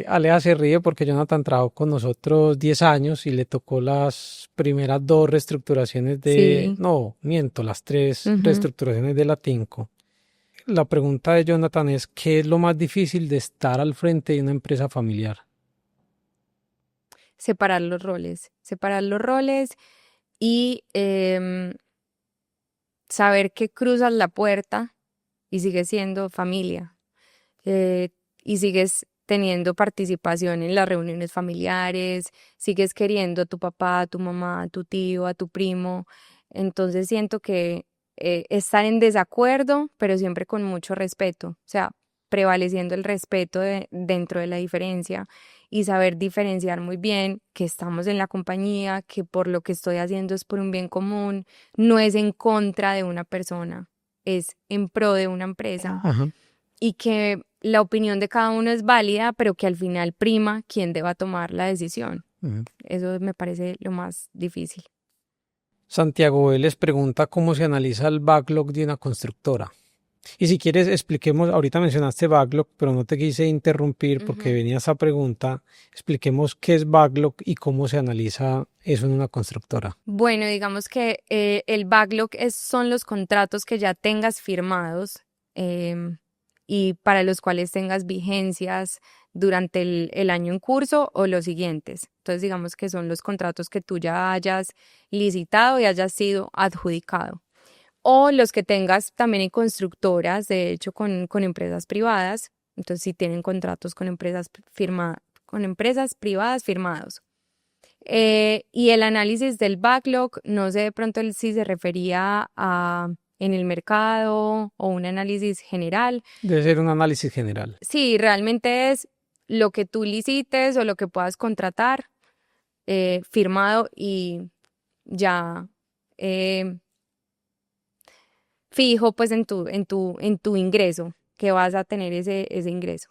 Aleja se ríe porque Jonathan trabajó con nosotros 10 años y le tocó las primeras dos reestructuraciones Sí. no, miento, las tres Ujú. reestructuraciones de la Tinco. La pregunta de Jonathan es, ¿qué es lo más difícil de estar al frente de una empresa familiar? Separar los roles y saber que cruzas la puerta y sigues siendo familia eh, y sigues teniendo participación en las reuniones familiares, sigues queriendo a tu papá, a tu mamá, a tu tío, a tu primo. Entonces siento que estar en desacuerdo, pero siempre con mucho respeto, o sea, prevaleciendo el respeto dentro de la diferencia y saber diferenciar muy bien que estamos en la compañía, que por lo que estoy haciendo es por un bien común, no es en contra de una persona. es en pro de una empresa Ajá. y que la opinión de cada uno es válida, pero que al final prima quién deba tomar la decisión. Ujú. Eso me parece lo más difícil. Santiago Vélez pregunta cómo se analiza el backlog de una constructora. Y si quieres, expliquemos, ahorita mencionaste backlog, pero no te quise interrumpir porque Ujú. venía esa pregunta. Expliquemos qué es backlog y cómo se analiza eso en una constructora. Bueno, digamos que el backlog son los contratos que ya tengas firmados em, y para los cuales tengas vigencias durante el año en curso o los siguientes. Entonces, digamos que son los contratos que tú ya hayas licitado y hayas sido adjudicado. O los que tengas también en constructoras, de hecho, con empresas privadas. Entonces, si tienen contratos con con empresas privadas firmados. Y el análisis del backlog, no sé de pronto si se refería a en el mercado o un análisis general. Debe ser un análisis general. Sí, realmente es lo que tú licites o lo que puedas contratar firmado y ya eh, fijo pues en tu ingreso, que vas a tener ese ingreso.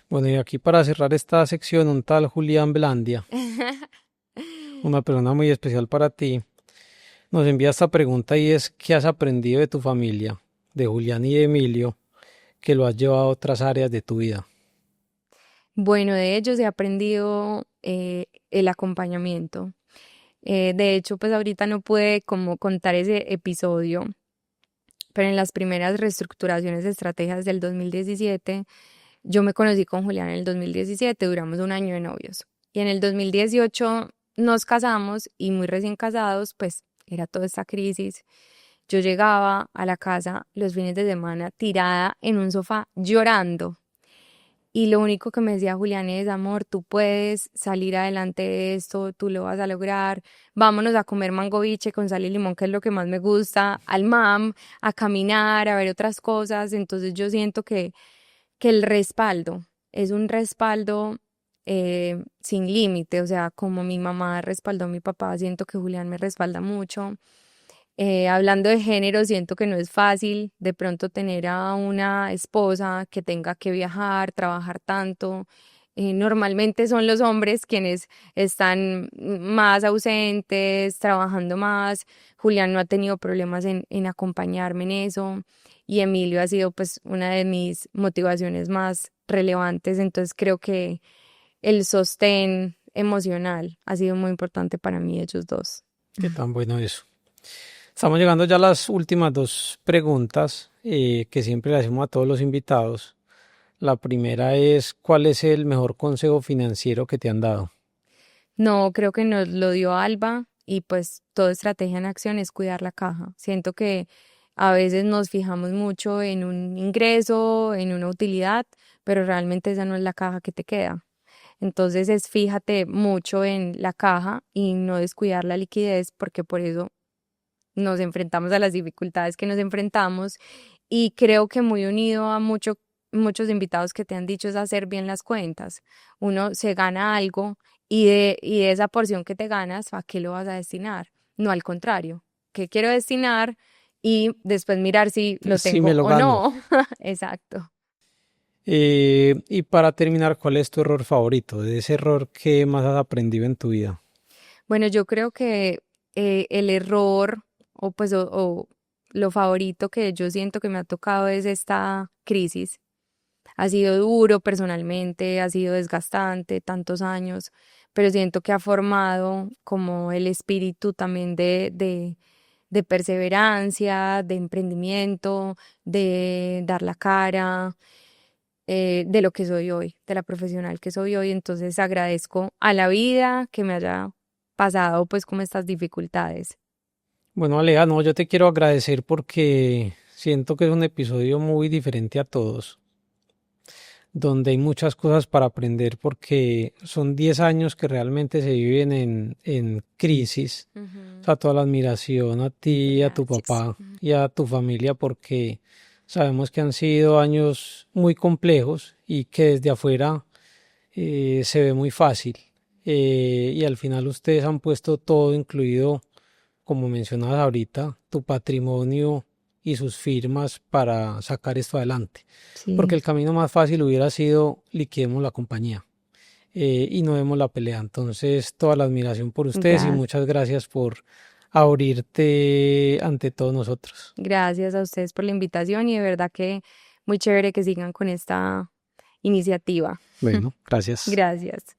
Bueno, y aquí para cerrar esta sección, un tal Julián Blandia, una persona muy especial para ti, nos envía esta pregunta y es: ¿qué has aprendido de tu familia, de Julián y de Emilio, que lo has llevado a otras áreas de tu vida? Bueno, de ellos he aprendido el acompañamiento. De hecho, pues ahorita no pude como contar ese episodio, pero en las primeras reestructuraciones de estrategias del 2017, yo me conocí con Julián en el 2017, duramos un año de novios. Y en el 2018 nos casamos y muy recién casados, pues era toda esta crisis. Yo llegaba a la casa los fines de semana tirada en un sofá llorando. Y lo único que me decía Julián es: amor, tú puedes salir adelante de esto, tú lo vas a lograr. Vámonos a comer mangoviche con sal y limón, que es lo que más me gusta, al MAM, a caminar, a ver otras cosas. Entonces yo siento que el respaldo es un respaldo sin límite. O sea, como mi mamá respaldó a mi papá, siento que Julián me respalda mucho. Hablando de género, siento que no es fácil de pronto tener a una esposa que tenga que viajar, trabajar tanto. Normalmente son los hombres quienes están más ausentes, trabajando más. Julián no ha tenido problemas en acompañarme en eso y Emilio ha sido pues una de mis motivaciones más relevantes. Entonces creo que el sostén emocional ha sido muy importante para mí, ellos dos. ¿Qué tan bueno eso? Estamos llegando ya a las últimas dos preguntas que siempre le hacemos a todos los invitados. La primera es: ¿cuál es el mejor consejo financiero que te han dado? No, creo que nos lo dio Alba y pues toda estrategia en acción es cuidar la caja. Siento que a veces nos fijamos mucho en un ingreso, en una utilidad, pero realmente esa no es la caja que te queda. Entonces es fíjate mucho en la caja y no descuidar la liquidez, porque por eso nos enfrentamos a las dificultades que nos enfrentamos. Y creo que muy unido a muchos invitados que te han dicho es hacer bien las cuentas. Uno se gana algo y de esa porción que te ganas, ¿a qué lo vas a destinar? No, al contrario, ¿qué quiero destinar? Y después mirar si lo Si me tengo lo o gano. no. Exacto. Y para terminar, ¿cuál es tu error favorito? De ese error que más has aprendido en tu vida. Bueno, yo creo que el error o lo favorito que yo siento que me ha tocado es esta crisis. Ha sido duro personalmente, ha sido desgastante, tantos años, pero siento que ha formado como el espíritu también de perseverancia, de emprendimiento, de dar la cara, de lo que soy hoy, de la profesional que soy hoy. Entonces agradezco a la vida que me haya pasado pues como estas dificultades. Bueno, Aleja, no, yo te quiero agradecer porque siento que es un episodio muy diferente a todos, donde hay muchas cosas para aprender porque son 10 años que realmente se viven en crisis. O Ujú. sea, toda la admiración a ti, a tu Gracias. papá y a tu familia, porque sabemos que han sido años muy complejos y que desde afuera se ve muy fácil. Y al final ustedes han puesto todo, incluido, como mencionabas ahorita, tu patrimonio y sus firmas para sacar esto adelante. Porque Sí, el camino más fácil hubiera sido liquidemos la compañía y no demos la pelea. Entonces, toda la admiración por ustedes y gracias. muchas gracias por abrirte ante todos nosotros. Gracias a ustedes por la invitación y de verdad que muy chévere que sigan con esta iniciativa. Bueno, gracias. Gracias.